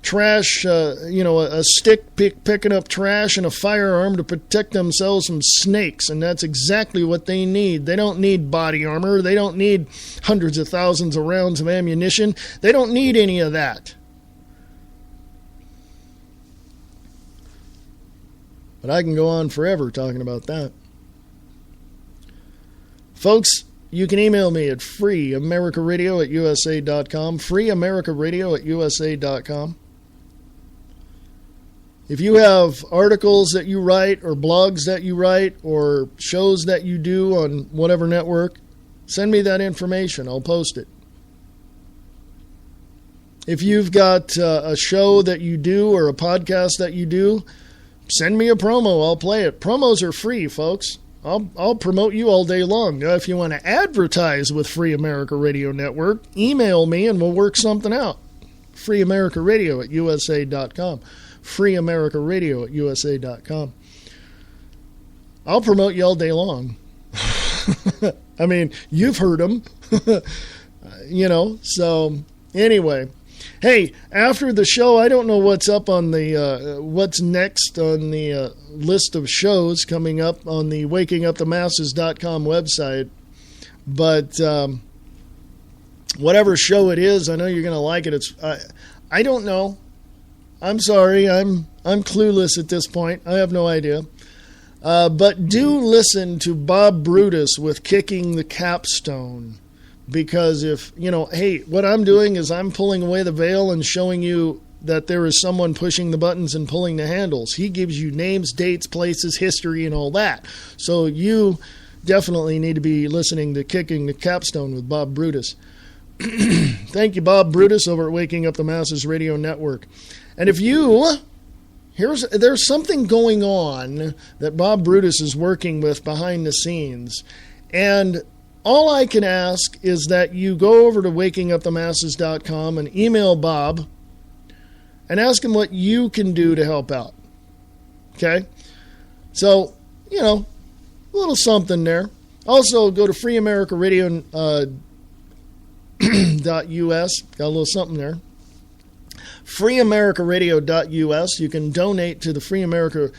trash, a stick picking up trash and a firearm to protect themselves from snakes, and that's exactly what they need. They don't need body armor. They don't need hundreds of thousands of rounds of ammunition. They don't need any of that. But I can go on forever talking about that. Folks, you can email me at freeamericaradio@usa.com, freeamericaradio@usa.com. If you have articles that you write or blogs that you write or shows that you do on whatever network, send me that information. I'll post it. If you've got a show that you do or a podcast that you do, send me a promo. I'll play it. Promos are free, folks. I'll promote you all day long. Now, if you want to advertise with Free America Radio Network, email me and we'll work something out. freeamericaradio@usa.com. freeamericaradio@usa.com. I'll promote you all day long. I mean, you've heard them. So anyway. Hey, after the show, I don't know what's up on the what's next on the list of shows coming up on the WakingUpTheMasses.com website, but whatever show it is, I know you're going to like it. I don't know. I'm sorry, I'm clueless at this point. I have no idea. But do listen to Bob Brutus with Kicking the Capstone. Because hey, what I'm doing is I'm pulling away the veil and showing you that there is someone pushing the buttons and pulling the handles. He gives you names, dates, places, history, and all that. So you definitely need to be listening to Kicking the Capstone with Bob Brutus. Thank you, Bob Brutus, over at Waking Up the Masses Radio Network. And if you there's something going on that Bob Brutus is working with behind the scenes. And all I can ask is that you go over to wakingupthemasses.com and email Bob and ask him what you can do to help out. Okay? So, a little something there. Also, go to freeamericaradio.us. Got a little something there. freeamericaradio.us. You can donate to the Free America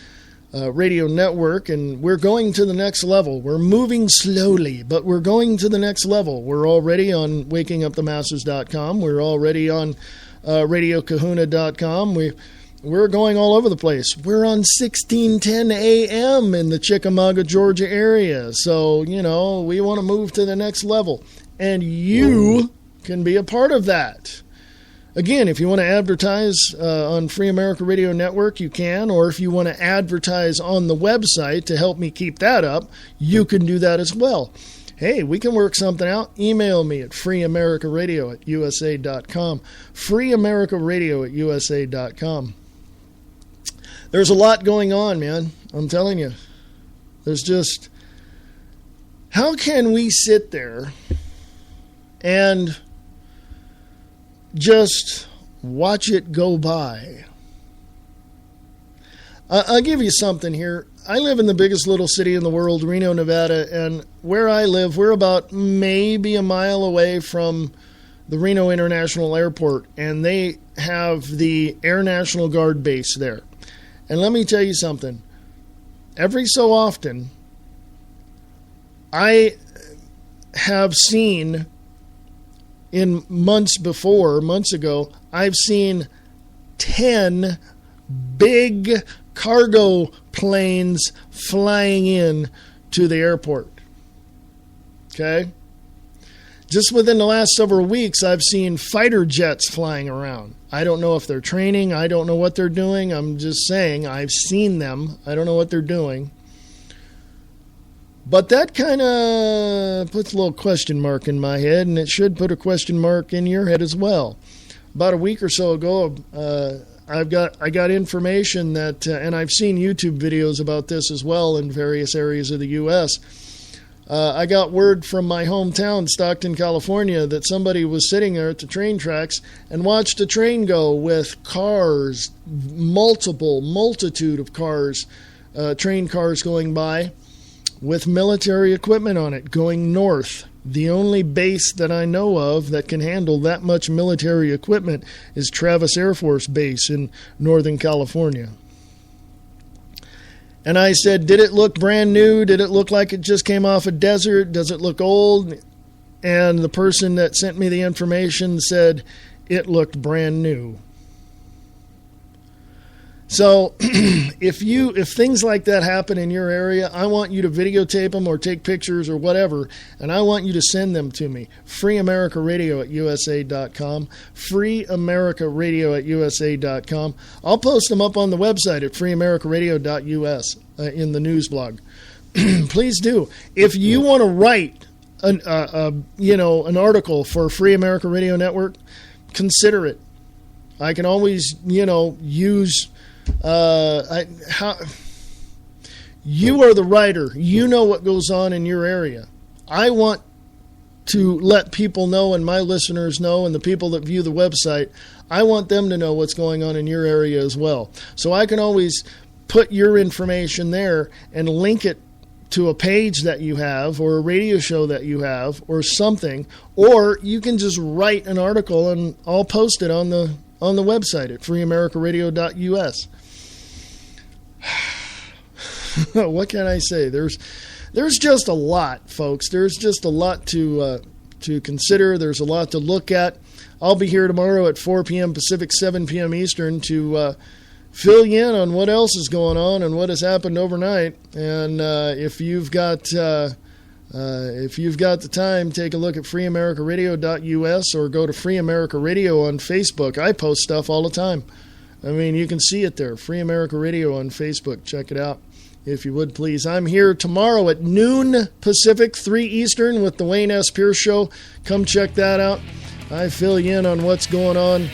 Radio Network, and we're going to the next level. We're moving slowly, but we're going to the next level. We're already on wakingupthemasses.com. We're already on radiokahuna.com. We're going all over the place. We're on 1610 AM in the Chickamauga, Georgia area. So, we want to move to the next level. And you can be a part of that. Again, if you want to advertise on Free America Radio Network, you can. Or if you want to advertise on the website to help me keep that up, you can do that as well. Hey, we can work something out. Email me at freeamericaradio@usa.com. freeamericaradio@usa.com. There's a lot going on, man. I'm telling you. There's just... How can we sit there and just watch it go by? I'll give you something here. I live in the biggest little city in the world, Reno, Nevada, and where I live, we're about maybe a mile away from the Reno International Airport, and they have the Air National Guard base there. And let me tell you something. Every so often, I have seen, in months ago, I've seen 10 big cargo planes flying in to the airport. Okay? Just within the last several weeks, I've seen fighter jets flying around. I don't know if they're training. I don't know what they're doing. I'm just saying I've seen them. I don't know what they're doing. But that kind of puts a little question mark in my head, and it should put a question mark in your head as well. About a week or so ago, I got information that, and I've seen YouTube videos about this as well in various areas of the U.S., I got word from my hometown, Stockton, California, that somebody was sitting there at the train tracks and watched a train go with cars, multitude of cars, train cars going by with military equipment on it going north. The only base that I know of that can handle that much military equipment is Travis Air Force Base in Northern California. And I said, did it look brand new? Did it look like it just came off a desert? Does it look old? And the person that sent me the information said it looked brand new. So if things like that happen in your area, I want you to videotape them or take pictures or whatever, and I want you to send them to me. freeamericaradio@usa.com. freeamericaradio@usa.com. I'll post them up on the website at freeamericaradio.us in the news blog. Please do. If you want to write an article for Free America Radio Network, consider it. I can always, use... you are the writer. You know what goes on in your area. I want to let people know, and my listeners know, and the people that view the website, I want them to know what's going on in your area as well. So I can always put your information there and link it to a page that you have or a radio show that you have or something, or you can just write an article and I'll post it on the website at freeamericaradio.us. What can I say? There's just a lot, folks. There's just a lot to consider. There's a lot to look at. I'll be here tomorrow at 4 p.m. Pacific, 7 p.m. Eastern to fill you in on what else is going on and what has happened overnight. And if you've got the time, take a look at freeamericaradio.us or go to Free America Radio on Facebook. I post stuff all the time. I mean, you can see it there. Free America Radio on Facebook. Check it out, if you would, please. I'm here tomorrow at noon Pacific, 3 Eastern with the Wayne S. Pierce Show. Come check that out. I fill you in on what's going on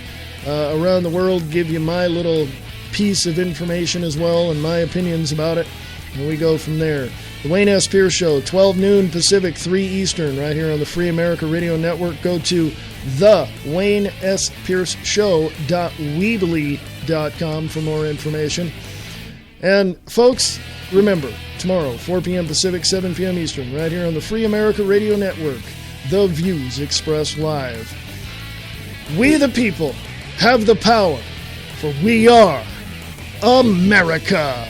around the world, give you my little piece of information as well and my opinions about it. And we go from there. The Wayne S. Pierce Show, 12 noon Pacific, 3 Eastern, right here on the Free America Radio Network. Go to thewaynesPierceShow.weebly.com for more information. And, folks, remember, tomorrow, 4 p.m. Pacific, 7 p.m. Eastern, right here on the Free America Radio Network, The Views Expressed Live. We the people have the power, for we are America.